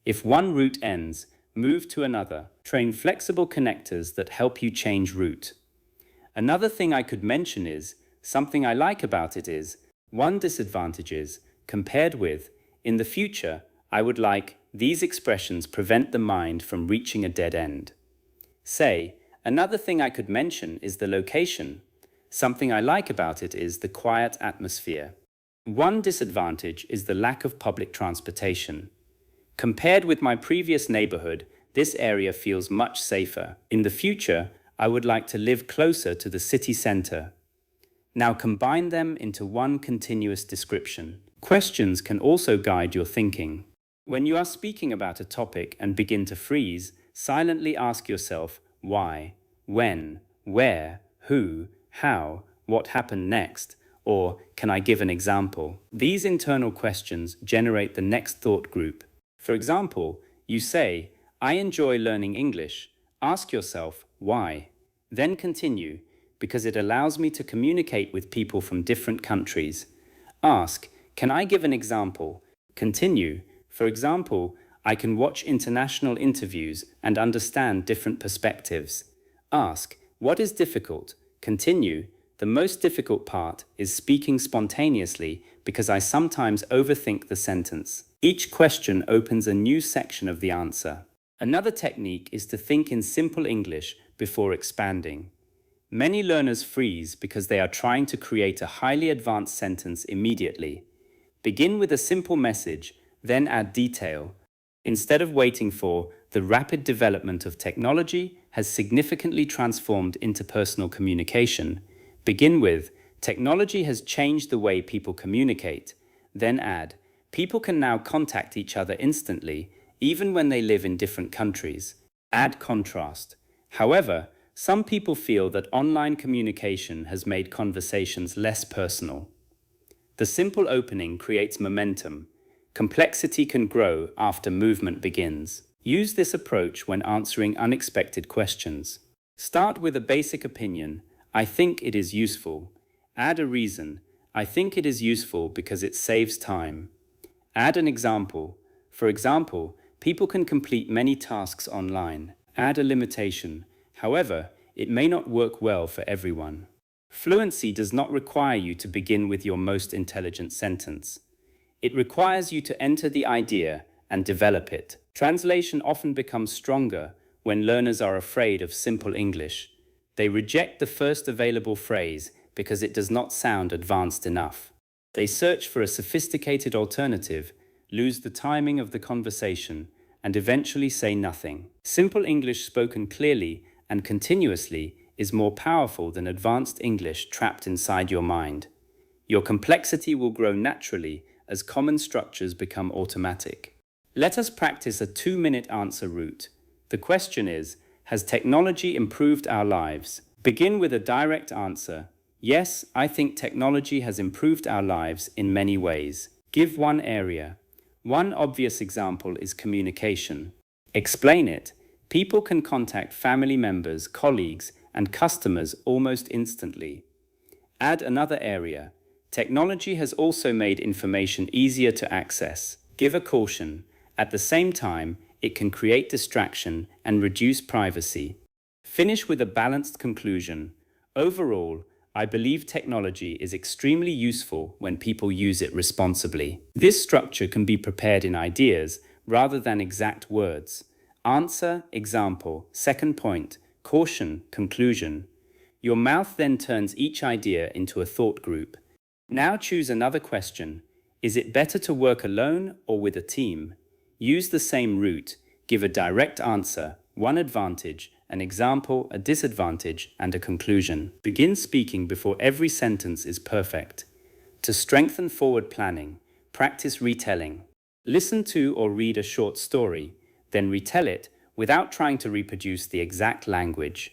If one route ends, move to another. Train flexible connectors that help you change route. Another thing I could mention is, something I like about it is, one disadvantage is, compared with, in the future, I would like, these expressions prevent the mind from reaching a dead end. Say, another thing I could mention is the location. Something I like about it is the quiet atmosphere. One disadvantage is the lack of public transportation. Compared with my previous neighborhood, this area feels much safer. In the future, I would like to live closer to the city center. Now combine them into one continuous description. Questions can also guide your thinking. When you are speaking about a topic and begin to freeze, silently ask yourself why, when, where, who, how, what happened next, or can I give an example? These internal questions generate the next thought group. For example, you say, I enjoy learning English. Ask yourself why. Then continue, because it allows me to communicate with people from different countries. Ask, can I give an example? Continue. For example, I can watch international interviews and understand different perspectives. Ask, what is difficult? Continue. The most difficult part is speaking spontaneously because I sometimes overthink the sentence. Each question opens a new section of the answer. Another technique is to think in simple English before expanding. Many learners freeze because they are trying to create a highly advanced sentence immediately. Begin with a simple message, then add detail. Instead of waiting for the rapid development of technology has significantly transformed interpersonal communication, begin with technology has changed the way people communicate. Then add, people can now contact each other instantly, even when they live in different countries. Add contrast. However, some people feel that online communication has made conversations less personal. The simple opening creates momentum. Complexity can grow after movement begins. Use this approach when answering unexpected questions. Start with a basic opinion. I think it is useful. Add a reason. I think it is useful because it saves time. Add an example. For example, people can complete many tasks online. Add a limitation. However, it may not work well for everyone. Fluency does not require you to begin with your most intelligent sentence. It requires you to enter the idea and develop it. Translation often becomes stronger when learners are afraid of simple English. They reject the first available phrase because it does not sound advanced enough. They search for a sophisticated alternative, lose the timing of the conversation, and eventually say nothing. Simple English spoken clearly and continuously is more powerful than advanced English trapped inside your mind. Your complexity will grow naturally as common structures become automatic. Let us practice a 2-minute answer route. The question is, has technology improved our lives? Begin with a direct answer. Yes, I think technology has improved our lives in many ways. Give one area. One obvious example is communication. Explain it. People can contact family members, colleagues, and customers almost instantly. Add another area. Technology has also made information easier to access. Give a caution. At the same time, it can create distraction and reduce privacy. Finish with a balanced conclusion. Overall, I believe technology is extremely useful when people use it responsibly. This structure can be prepared in ideas rather than exact words. Answer, example, second point, caution, conclusion. Your mouth then turns each idea into a thought group. Now choose another question. Is it better to work alone or with a team? Use the same route. Give a direct answer, one advantage, an example, a disadvantage, and a conclusion. Begin speaking before every sentence is perfect. To strengthen forward planning, practice retelling. Listen to or read a short story, then retell it without trying to reproduce the exact language.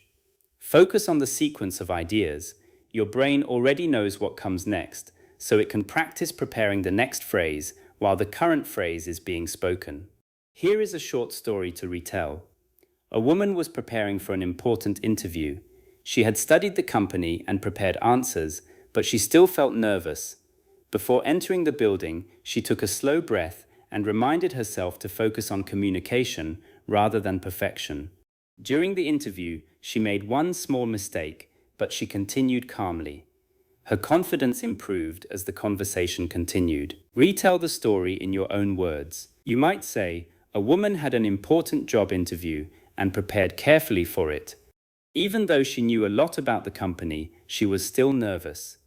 Focus on the sequence of ideas. Your brain already knows what comes next, so it can practice preparing the next phrase while the current phrase is being spoken. Here is a short story to retell. A woman was preparing for an important interview. She had studied the company and prepared answers, but she still felt nervous. Before entering the building, she took a slow breath and reminded herself to focus on communication rather than perfection. During the interview, she made one small mistake, but she continued calmly. Her confidence improved as the conversation continued. Retell the story in your own words. You might say, a woman had an important job interview and prepared carefully for it. Even though she knew a lot about the company, she was still nervous.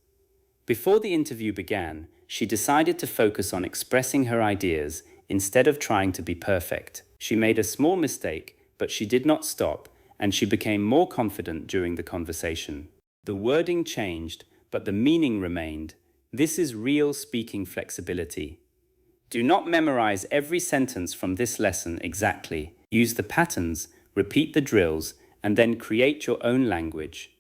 Before the interview began, she decided to focus on expressing her ideas instead of trying to be perfect. She made a small mistake, but she did not stop, and she became more confident during the conversation. The wording changed, but the meaning remained. This is real speaking flexibility. Do not memorize every sentence from this lesson exactly. Use the patterns, repeat the drills, and then create your own language.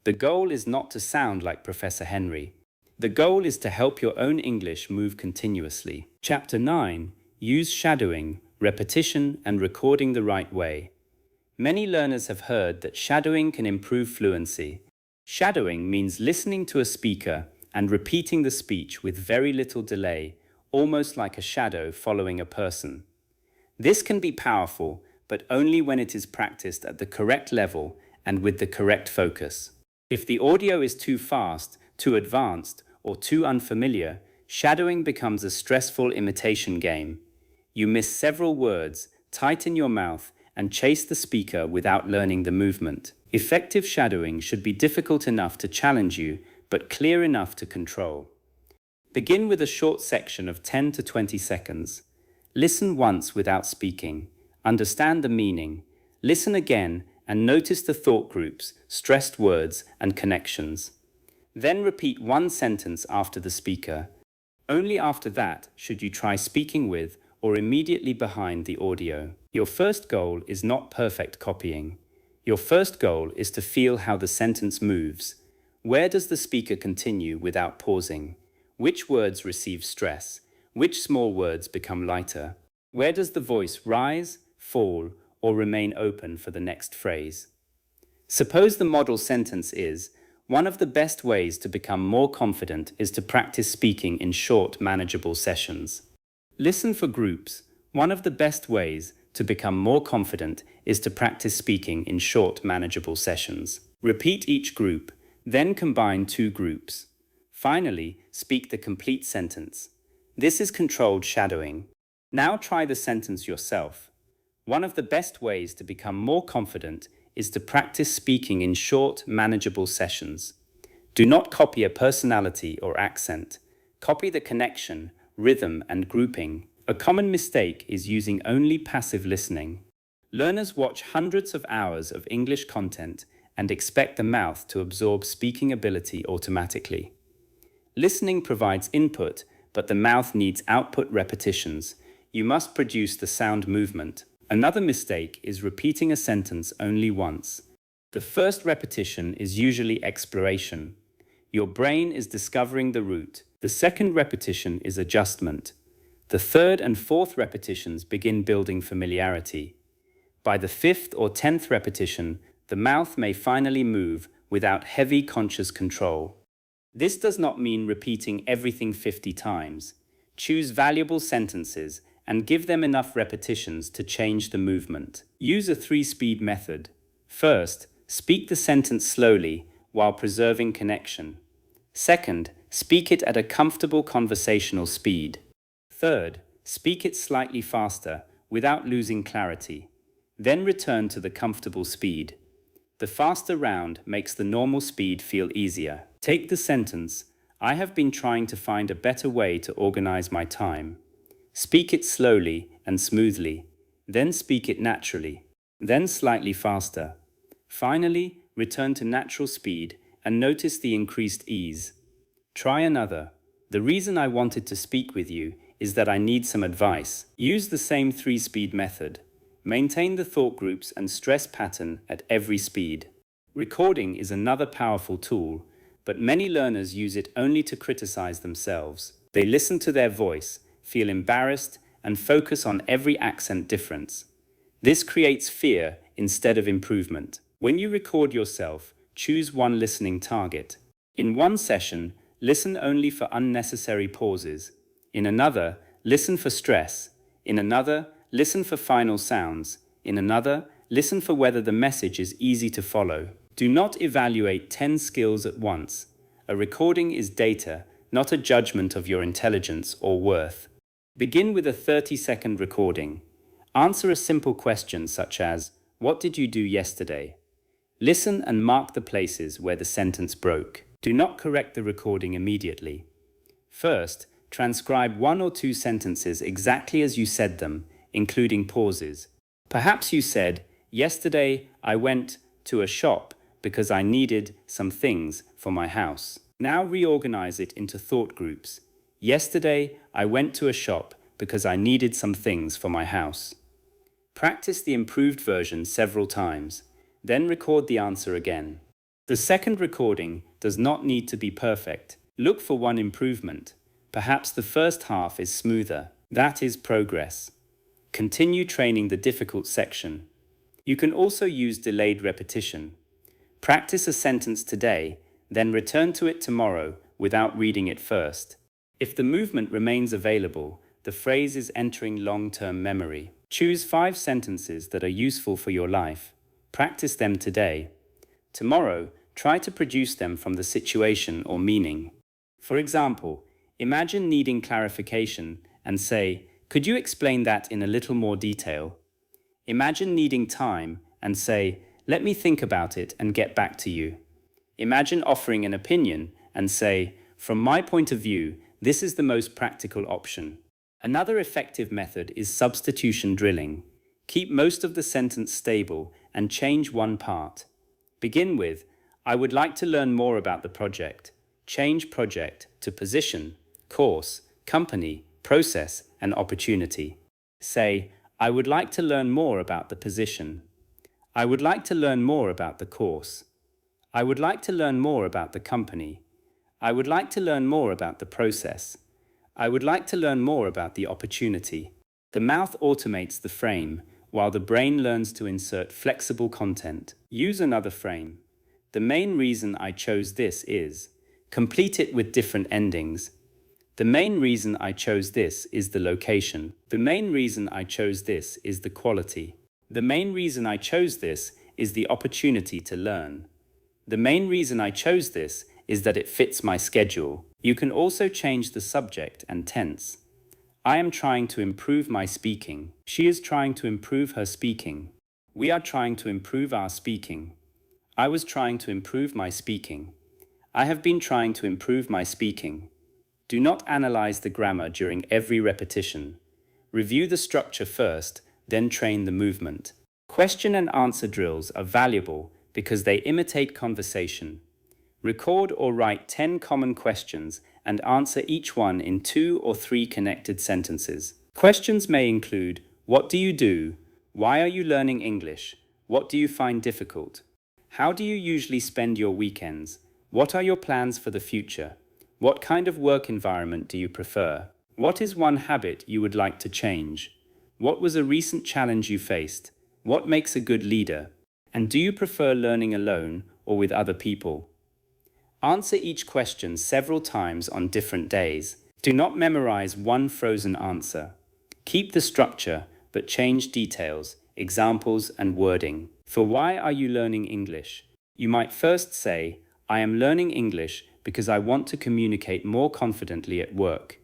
The goal is not to sound like Professor Henry. The goal is to help your own English move continuously. Chapter 9. Use shadowing, repetition, and recording the right way. Many learners have heard that shadowing can improve fluency. Shadowing means listening to a speaker and repeating the speech with very little delay, almost like a shadow following a person. This can be powerful, but only when it is practiced at the correct level and with the correct focus. If the audio is too fast, too advanced, or too unfamiliar, shadowing becomes a stressful imitation game. You miss several words, tighten your mouth, and chase the speaker without learning the movement. Effective shadowing should be difficult enough to challenge you, but clear enough to control. Begin with a short section of 10 to 20 seconds. Listen once without speaking. Understand the meaning. Listen again and notice the thought groups, stressed words, and connections. Then repeat one sentence after the speaker. Only after that should you try speaking with or immediately behind the audio. Your first goal is not perfect copying. Your first goal is to feel how the sentence moves. Where does the speaker continue without pausing? Which words receive stress? Which small words become lighter? Where does the voice rise, fall, or remain open for the next phrase? Suppose the model sentence is, one of the best ways to become more confident is to practice speaking in short, manageable sessions. Listen for groups. One of the best ways to become more confident is to practice speaking in short, manageable sessions. Repeat each group, then combine two groups. Finally, speak the complete sentence. This is controlled shadowing. Now try the sentence yourself. One of the best ways to become more confident is to practice speaking in short, manageable sessions. Do not copy a personality or accent. Copy the connection, rhythm, and grouping. A common mistake is using only passive listening. Learners watch hundreds of hours of English content and expect the mouth to absorb speaking ability automatically. Listening provides input, but the mouth needs output repetitions. You must produce the sound movement. Another mistake is repeating a sentence only once. The first repetition is usually exploration. Your brain is discovering the route. The second repetition is adjustment. The third and fourth repetitions begin building familiarity. By the fifth or 10th repetition, the mouth may finally move without heavy conscious control. This does not mean repeating everything 50 times. Choose valuable sentences and give them enough repetitions to change the movement. Use a 3-speed method. First, speak the sentence slowly while preserving connection. Second, speak it at a comfortable conversational speed. Third, speak it slightly faster without losing clarity. Then return to the comfortable speed. The faster round makes the normal speed feel easier. Take the sentence, I have been trying to find a better way to organize my time. Speak it slowly and smoothly, then speak it naturally, then slightly faster. Finally, return to natural speed and notice the increased ease. Try another. The reason I wanted to speak with you is that I need some advice. Use the same 3-speed method. Maintain the thought groups and stress pattern at every speed. Recording is another powerful tool, but many learners use it only to criticize themselves. They listen to their voice, feel embarrassed, and focus on every accent difference. This creates fear instead of improvement. When you record yourself, choose one listening target. In one session, listen only for unnecessary pauses. In another, listen for stress. In another, listen for final sounds. In another, listen for whether the message is easy to follow. Do not evaluate 10 skills at once. A recording is data, not a judgment of your intelligence or worth. Begin with a 30-second recording. Answer a simple question such as, what did you do yesterday? Listen and mark the places where the sentence broke. Do not correct the recording immediately. First, Transcribe 1 or 2 sentences exactly as you said them, including pauses. Perhaps you said, "Yesterday I went to a shop because I needed some things for my house." Now reorganize it into thought groups. Yesterday I went to a shop because I needed some things for my house. Practice the improved version several times, then record the answer again. The second recording does not need to be perfect. Look for one improvement. Perhaps the first half is smoother. That is progress. Continue training the difficult section. You can also use delayed repetition. Practice a sentence today, then return to it tomorrow without reading it first. If the movement remains available, the phrase is entering long-term memory. Choose 5 sentences that are useful for your life. Practice them today. Tomorrow, try to produce them from the situation or meaning. For example, imagine needing clarification and say, "Could you explain that in a little more detail?" Imagine needing time and say, "Let me think about it and get back to you." Imagine offering an opinion and say, "From my point of view, this is the most practical option." Another effective method is substitution drilling. Keep most of the sentence stable and change one part. Begin with, "I would like to learn more about the project." Change project to position, course, company, process, and opportunity. Say, "I would like to learn more about the position." "I would like to learn more about the course." "I would like to learn more about the company." "I would like to learn more about the process." "I would like to learn more about the opportunity." The mouth automates the frame, while the brain learns to insert flexible content. Use another frame. "The main reason I chose this is." Complete it with different endings. "The main reason I chose this is the location." "The main reason I chose this is the quality." "The main reason I chose this is the opportunity to learn." "The main reason I chose this is that it fits my schedule." You can also change the subject and tense. "I am trying to improve my speaking." "She is trying to improve her speaking." "We are trying to improve our speaking." "I was trying to improve my speaking." "I have been trying to improve my speaking." Do not analyze the grammar during every repetition. Review the structure first, then train the movement. Question and answer drills are valuable because they imitate conversation. Record or write 10 common questions and answer each one in 2 or 3 connected sentences. Questions may include, "What do you do?" "Why are you learning English?" "What do you find difficult?" "How do you usually spend your weekends?" "What are your plans for the future?" "What kind of work environment do you prefer?" "What is one habit you would like to change?" "What was a recent challenge you faced?" "What makes a good leader?" And do you prefer learning alone or with other people? Answer each question several times on different days. Do not memorize one frozen answer. Keep the structure, but change details, examples, and wording. For "Why are you learning English?" you might first say, "I am learning English because I want to communicate more confidently at work.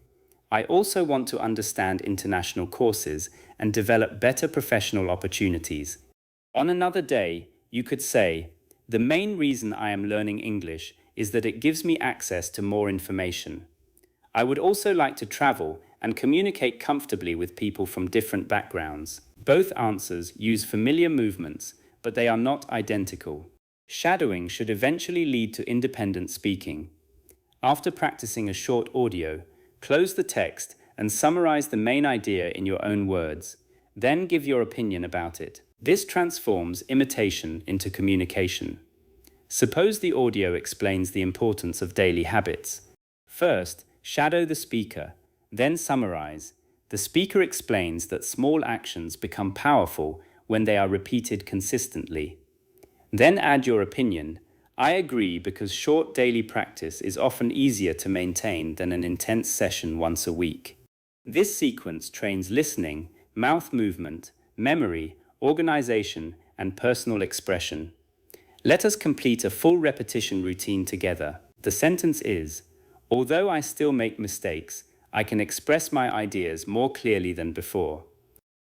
I also want to understand international courses and develop better professional opportunities." On another day, you could say, "The main reason I am learning English is that it gives me access to more information. I would also like to travel and communicate comfortably with people from different backgrounds." Both answers use familiar movements, but they are not identical. Shadowing should eventually lead to independent speaking. After practicing a short audio, close the text and summarize the main idea in your own words. Then give your opinion about it. This transforms imitation into communication. Suppose the audio explains the importance of daily habits. First, shadow the speaker, then summarize. The speaker explains that small actions become powerful when they are repeated consistently. Then add your opinion. "I agree because short daily practice is often easier to maintain than an intense session once a week." This sequence trains listening, mouth movement, memory, organization, and personal expression. Let us complete a full repetition routine together. The sentence is, "Although I still make mistakes, I can express my ideas more clearly than before."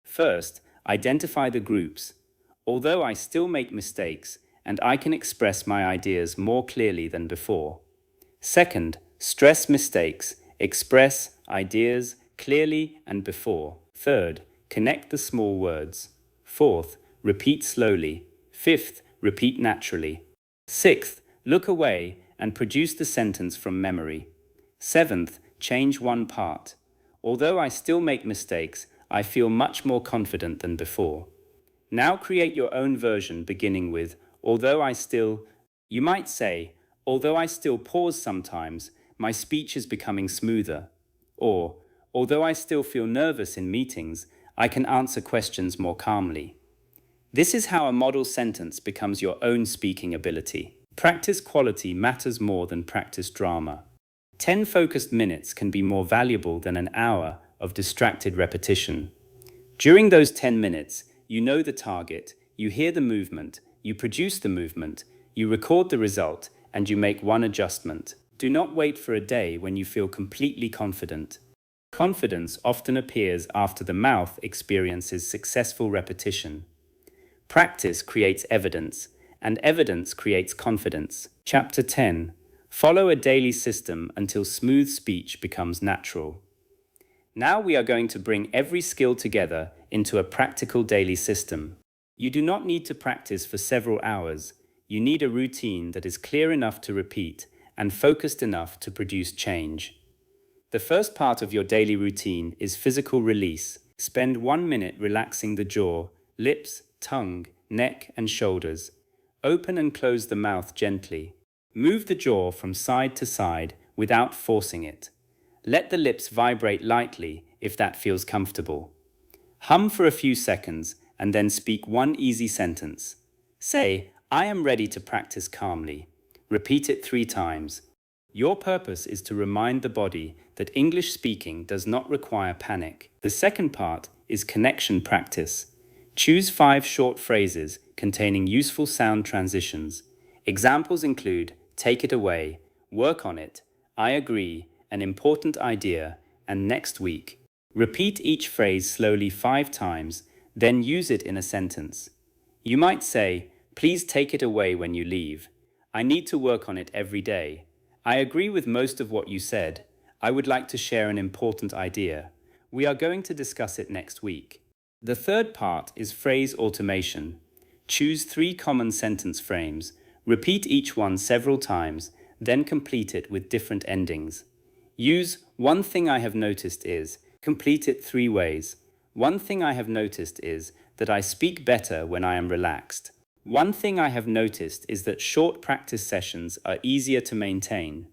First, identify the groups. "Although I still make mistakes, and I can express my ideas more clearly than before." Second, stress mistakes, express, ideas clearly and before. Third, connect the small words. Fourth, repeat slowly. Fifth, repeat naturally. Sixth, look away and produce the sentence from memory. Seventh, change one part. Although I still make mistakes, I feel much more confident than before. Now create your own version beginning with, although I still, you might say, although I still pause sometimes, my speech is becoming smoother. Or, although I still feel nervous in meetings, I can answer questions more calmly. This is how a model sentence becomes your own speaking ability. Practice quality matters more than practice drama. 10 focused minutes can be more valuable than an hour of distracted repetition. During those 10 minutes, you know the target, you hear the movement, you produce the movement, you record the result, and you make one adjustment. Do not wait for a day when you feel completely confident. Confidence often appears after the mouth experiences successful repetition. Practice creates evidence, and evidence creates confidence. Chapter 10. Follow a daily system until smooth speech becomes natural. Now we are going to bring every skill together into a practical daily system. You do not need to practice for several hours. You need a routine that is clear enough to repeat and focused enough to produce change. The first part of your daily routine is physical release. Spend 1 minute relaxing the jaw, lips, tongue, neck, and shoulders. Open and close the mouth gently. Move the jaw from side to side without forcing it. Let the lips vibrate lightly if that feels comfortable. Hum for a few seconds and then speak one easy sentence. Say, I am ready to practice calmly. Repeat it 3 times. Your purpose is to remind the body that English speaking does not require panic. The second part is connection practice. Choose 5 short phrases containing useful sound transitions. Examples include, take it away, work on it, I agree, an important idea, and next week. Repeat each phrase slowly 5 times, then use it in a sentence. You might say, please take it away when you leave. I need to work on it every day. I agree with most of what you said. I would like to share an important idea. We are going to discuss it next week. The third part is phrase automation. Choose 3 common sentence frames. Repeat each one several times, then complete it with different endings. Use one thing I have noticed is, complete it 3 ways. One thing I have noticed is that I speak better when I am relaxed. One thing I have noticed is that short practice sessions are easier to maintain.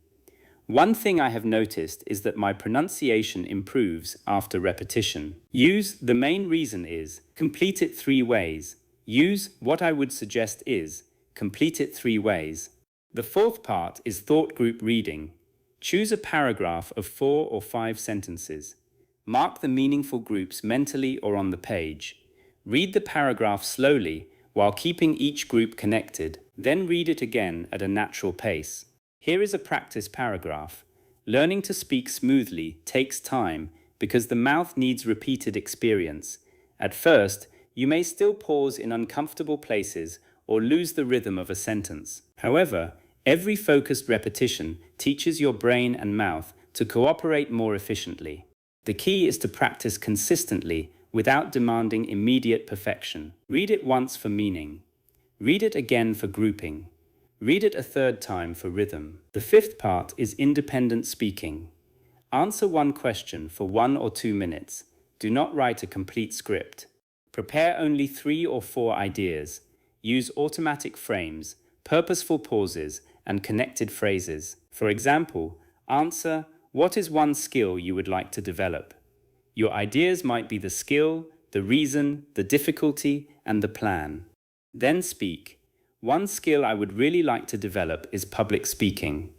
One thing I have noticed is that my pronunciation improves after repetition. Use the main reason is, complete it 3 ways. Use what I would suggest is, complete it 3 ways. The fourth part is thought group reading. Choose a paragraph of 4 or 5 sentences. Mark the meaningful groups mentally or on the page. Read the paragraph slowly while keeping each group connected, then read it again at a natural pace. Here is a practice paragraph. Learning to speak smoothly takes time because the mouth needs repeated experience. At first, you may still pause in uncomfortable places or lose the rhythm of a sentence. However, every focused repetition teaches your brain and mouth to cooperate more efficiently. The key is to practice consistently without demanding immediate perfection. Read it once for meaning. Read it again for grouping. Read it a 3rd time for rhythm. The 5th part is independent speaking. Answer one question for 1 or 2 minutes. Do not write a complete script. Prepare only 3 or 4 ideas. Use automatic frames, purposeful pauses, and connected phrases. For example, answer, what is one skill you would like to develop? Your ideas might be the skill, the reason, the difficulty, and the plan. Then speak. One skill I would really like to develop is public speaking.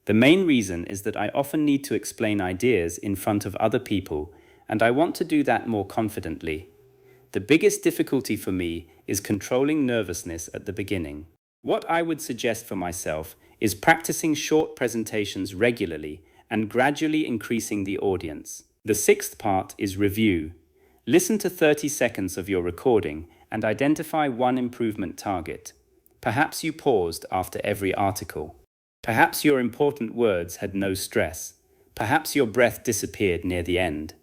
The main reason is that I often need to explain ideas in front of other people, and I want to do that more confidently. The biggest difficulty for me is controlling nervousness at the beginning. What I would suggest for myself is practicing short presentations regularly and gradually increasing the audience. The 6th part is review. Listen to 30 seconds of your recording and identify one improvement target. Perhaps you paused after every article. Perhaps your important words had no stress. Perhaps your breath disappeared near the end.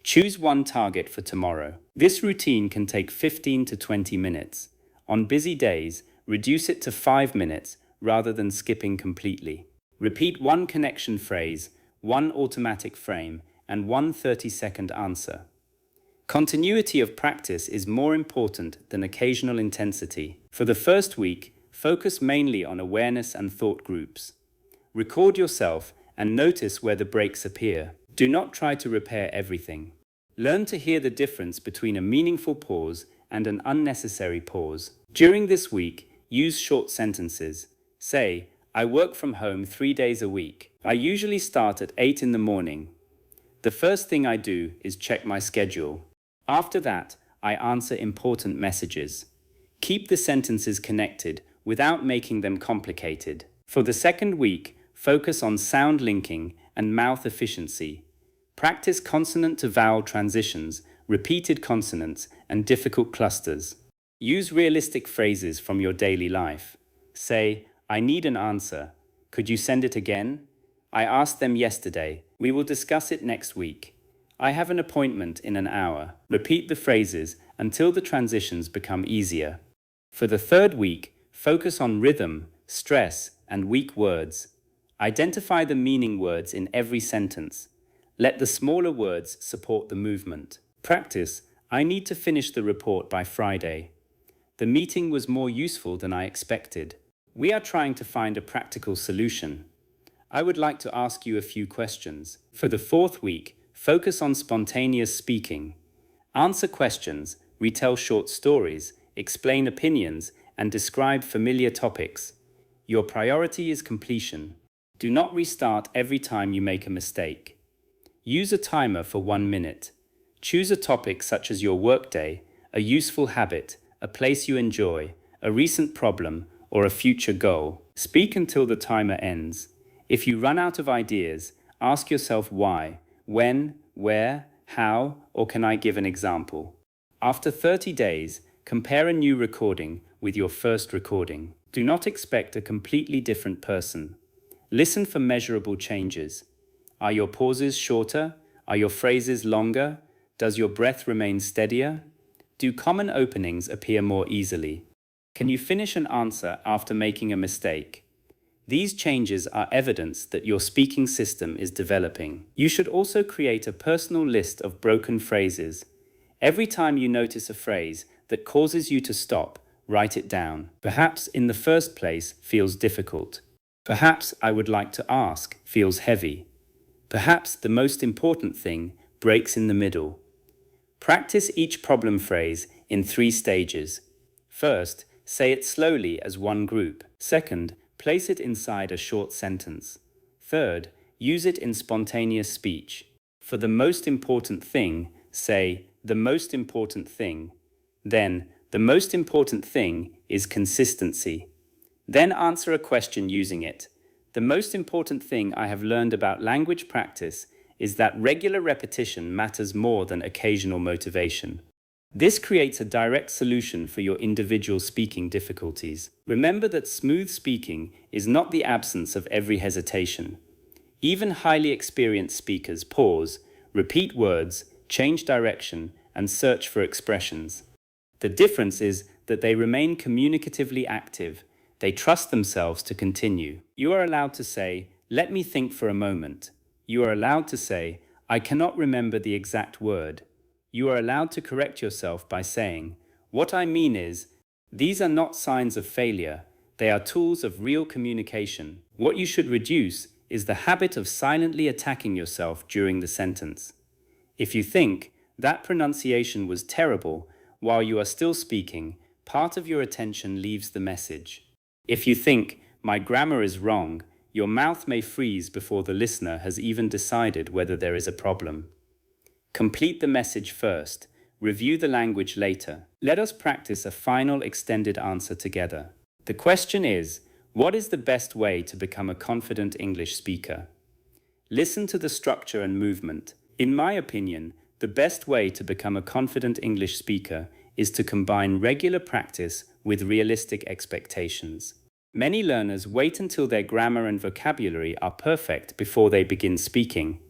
Choose one target for tomorrow. This routine can take 15 to 20 minutes. On busy days, reduce it to 5 minutes rather than skipping completely. Repeat one connection phrase, one automatic frame, and one 30-second answer. Continuity of practice is more important than occasional intensity. For the first week, focus mainly on awareness and thought groups. Record yourself and notice where the breaks appear. Do not try to repair everything. Learn to hear the difference between a meaningful pause and an unnecessary pause. During this week, use short sentences. Say, I work from home 3 days a week. I usually start at 8 in the morning. The first thing I do is check my schedule. After that, I answer important messages. Keep the sentences connected without making them complicated. For the second week, focus on sound linking and mouth efficiency. Practice consonant to vowel transitions, repeated consonants, and difficult clusters. Use realistic phrases from your daily life. Say, I need an answer. Could you send it again? I asked them yesterday. We will discuss it next week. I have an appointment in an hour. Repeat the phrases until the transitions become easier. For the third week, focus on rhythm, stress, and weak words. Identify the meaning words in every sentence. Let the smaller words support the movement. Practice, I need to finish the report by Friday. The meeting was more useful than I expected. We are trying to find a practical solution. I would like to ask you a few questions. For the fourth week, focus on spontaneous speaking. Answer questions, retell short stories, explain opinions, and describe familiar topics. Your priority is completion. Do not restart every time you make a mistake. Use a timer for 1 minute. Choose a topic such as your workday, a useful habit, a place you enjoy, a recent problem, or a future goal. Speak until the timer ends. If you run out of ideas, ask yourself why, when, where, how, or can I give an example? After 30 days, compare a new recording with your first recording. Do not expect a completely different person. Listen for measurable changes. Are your pauses shorter? Are your phrases longer? Does your breath remain steadier? Do common openings appear more easily? Can you finish an answer after making a mistake? These changes are evidence that your speaking system is developing. You should also create a personal list of broken phrases. Every time you notice a phrase that causes you to stop, write it down. Perhaps in the first place feels difficult. Perhaps I would like to ask feels heavy. Perhaps the most important thing breaks in the middle. Practice each problem phrase in 3 stages. First, say it slowly as one group. Second, place it inside a short sentence. Third, use it in spontaneous speech. For the most important thing, say, the most important thing. Then, the most important thing is consistency. Then answer a question using it. The most important thing I have learned about language practice is that regular repetition matters more than occasional motivation. This creates a direct solution for your individual speaking difficulties. Remember that smooth speaking is not the absence of every hesitation. Even highly experienced speakers pause, repeat words, change direction, and search for expressions. The difference is that they remain communicatively active. They trust themselves to continue. You are allowed to say, let me think for a moment. You are allowed to say, I cannot remember the exact word. You are allowed to correct yourself by saying, what I mean is, these are not signs of failure. They are tools of real communication. What you should reduce is the habit of silently attacking yourself during the sentence. If you think, that pronunciation was terrible, while you are still speaking, part of your attention leaves the message. If you think, my grammar is wrong, your mouth may freeze before the listener has even decided whether there is a problem. Complete the message first. Review the language later. Let us practice a final extended answer together. The question is, what is the best way to become a confident English speaker? Listen to the structure and movement. In my opinion, the best way to become a confident English speaker is to combine regular practice with realistic expectations. Many learners wait until their grammar and vocabulary are perfect before they begin speaking.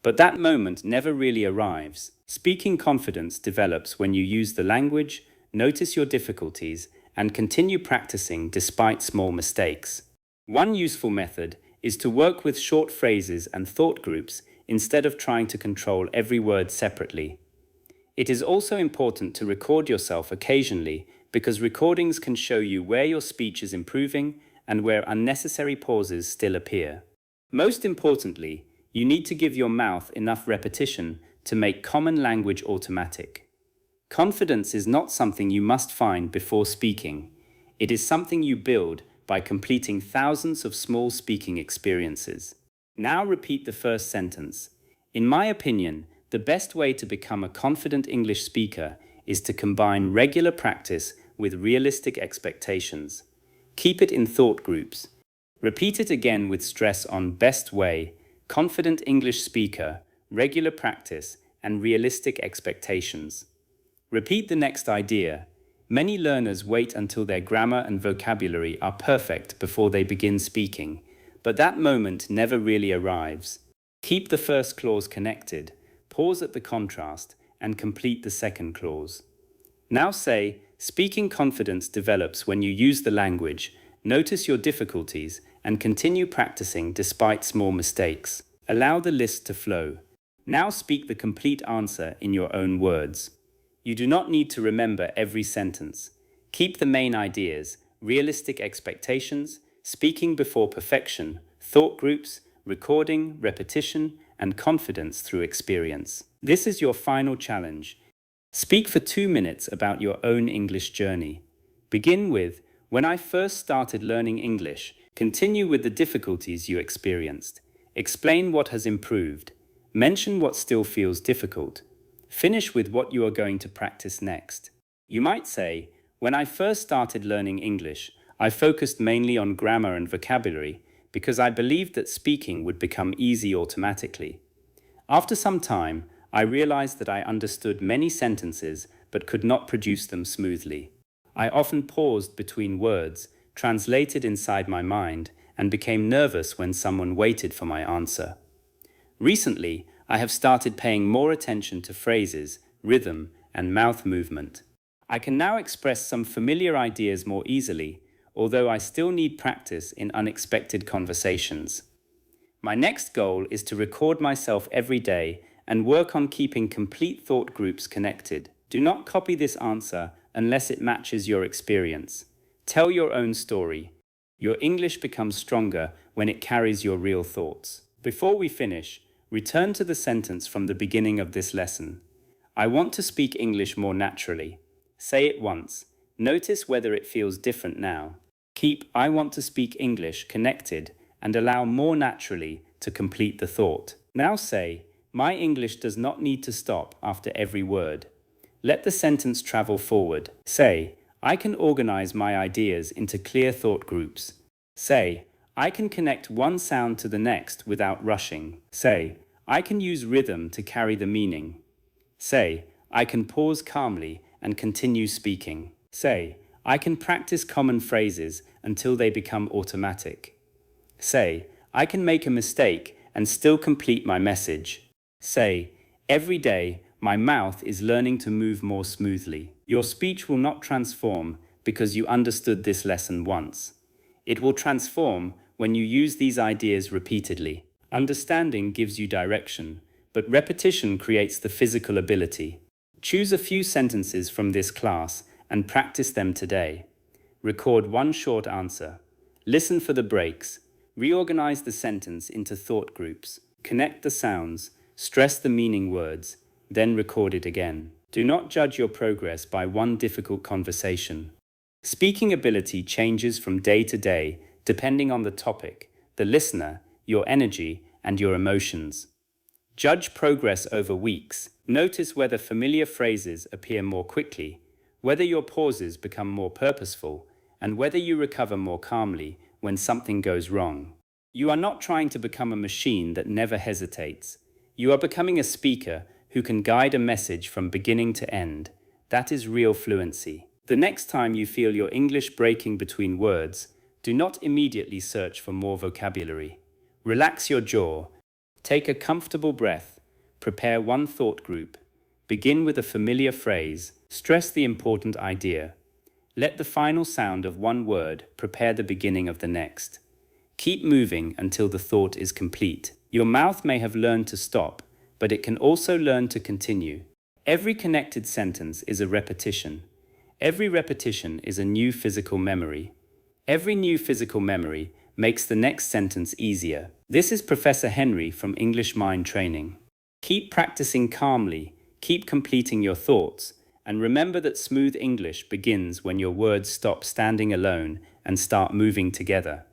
But that moment never really arrives. Speaking confidence develops when you use the language, notice your difficulties, and continue practicing despite small mistakes. One useful method is to work with short phrases and thought groups instead of trying to control every word separately. It is also important to record yourself occasionally because recordings can show you where your speech is improving and where unnecessary pauses still appear. Most importantly, you need to give your mouth enough repetition to make common language automatic. Confidence is not something you must find before speaking. It is something you build by completing thousands of small speaking experiences. Now repeat the first sentence. In my opinion, the best way to become a confident English speaker is to combine regular practice with realistic expectations. Keep it in thought groups. Repeat it again with stress on best way, confident English speaker, regular practice, and realistic expectations. Repeat the next idea. Many learners wait until their grammar and vocabulary are perfect before they begin speaking, but that moment never really arrives. Keep the first clause connected, pause at the contrast, and complete the second clause. Now say, speaking confidence develops when you use the language, notice your difficulties, and continue practicing despite small mistakes. Allow the list to flow. Now speak the complete answer in your own words. You do not need to remember every sentence. Keep the main ideas, realistic expectations, speaking before perfection, thought groups, recording, repetition, and confidence through experience. This is your final challenge. Speak for 2 minutes about your own English journey. Begin with, when I first started learning English. Continue with the difficulties you experienced. Explain what has improved. Mention what still feels difficult. Finish with what you are going to practice next. You might say, when I first started learning English, I focused mainly on grammar and vocabulary because I believed that speaking would become easy automatically. After some time, I realized that I understood many sentences but could not produce them smoothly. I often paused between words, translated inside my mind, and became nervous when someone waited for my answer. Recently, I have started paying more attention to phrases, rhythm, and mouth movement. I can now express some familiar ideas more easily, although I still need practice in unexpected conversations. My next goal is to record myself every day and work on keeping complete thought groups connected. Do not copy this answer unless it matches your experience. Tell your own story. Your English becomes stronger when it carries your real thoughts. Before we finish, return to the sentence from the beginning of this lesson. I want to speak English more naturally. Say it once. Notice whether it feels different now. Keep I want to speak English connected and allow more naturally to complete the thought. Now say, my English does not need to stop after every word. Let the sentence travel forward. Say, I can organize my ideas into clear thought groups. Say, I can connect one sound to the next without rushing. Say, I can use rhythm to carry the meaning. Say, I can pause calmly and continue speaking. Say, I can practice common phrases until they become automatic. Say, I can make a mistake and still complete my message. Say, every day my mouth is learning to move more smoothly. Your speech will not transform because you understood this lesson once. It will transform when you use these ideas repeatedly. Understanding gives you direction, but repetition creates the physical ability. Choose a few sentences from this class and practice them today. Record one short answer. Listen for the breaks. Reorganize the sentence into thought groups. Connect the sounds. Stress the meaning words. Then record it again. Do not judge your progress by one difficult conversation. Speaking ability changes from day to day, depending on the topic, the listener, your energy, and your emotions. Judge progress over weeks. Notice whether familiar phrases appear more quickly, whether your pauses become more purposeful, and whether you recover more calmly when something goes wrong. You are not trying to become a machine that never hesitates. You are becoming a speaker who can guide a message from beginning to end. That is real fluency. The next time you feel your English breaking between words, Do not immediately search for more vocabulary. Relax your jaw. Take a comfortable breath. Prepare one thought group. Begin with a familiar phrase. Stress the important idea. Let the final sound of one word prepare the beginning of the next. Keep moving until the thought is complete. Your mouth may have learned to stop, but it can also learn to continue. Every connected sentence is a repetition. Every repetition is a new physical memory. Every new physical memory makes the next sentence easier. This is Professor Henry from English Mind Training. Keep practicing calmly, keep completing your thoughts, and remember that smooth English begins when your words stop standing alone and start moving together.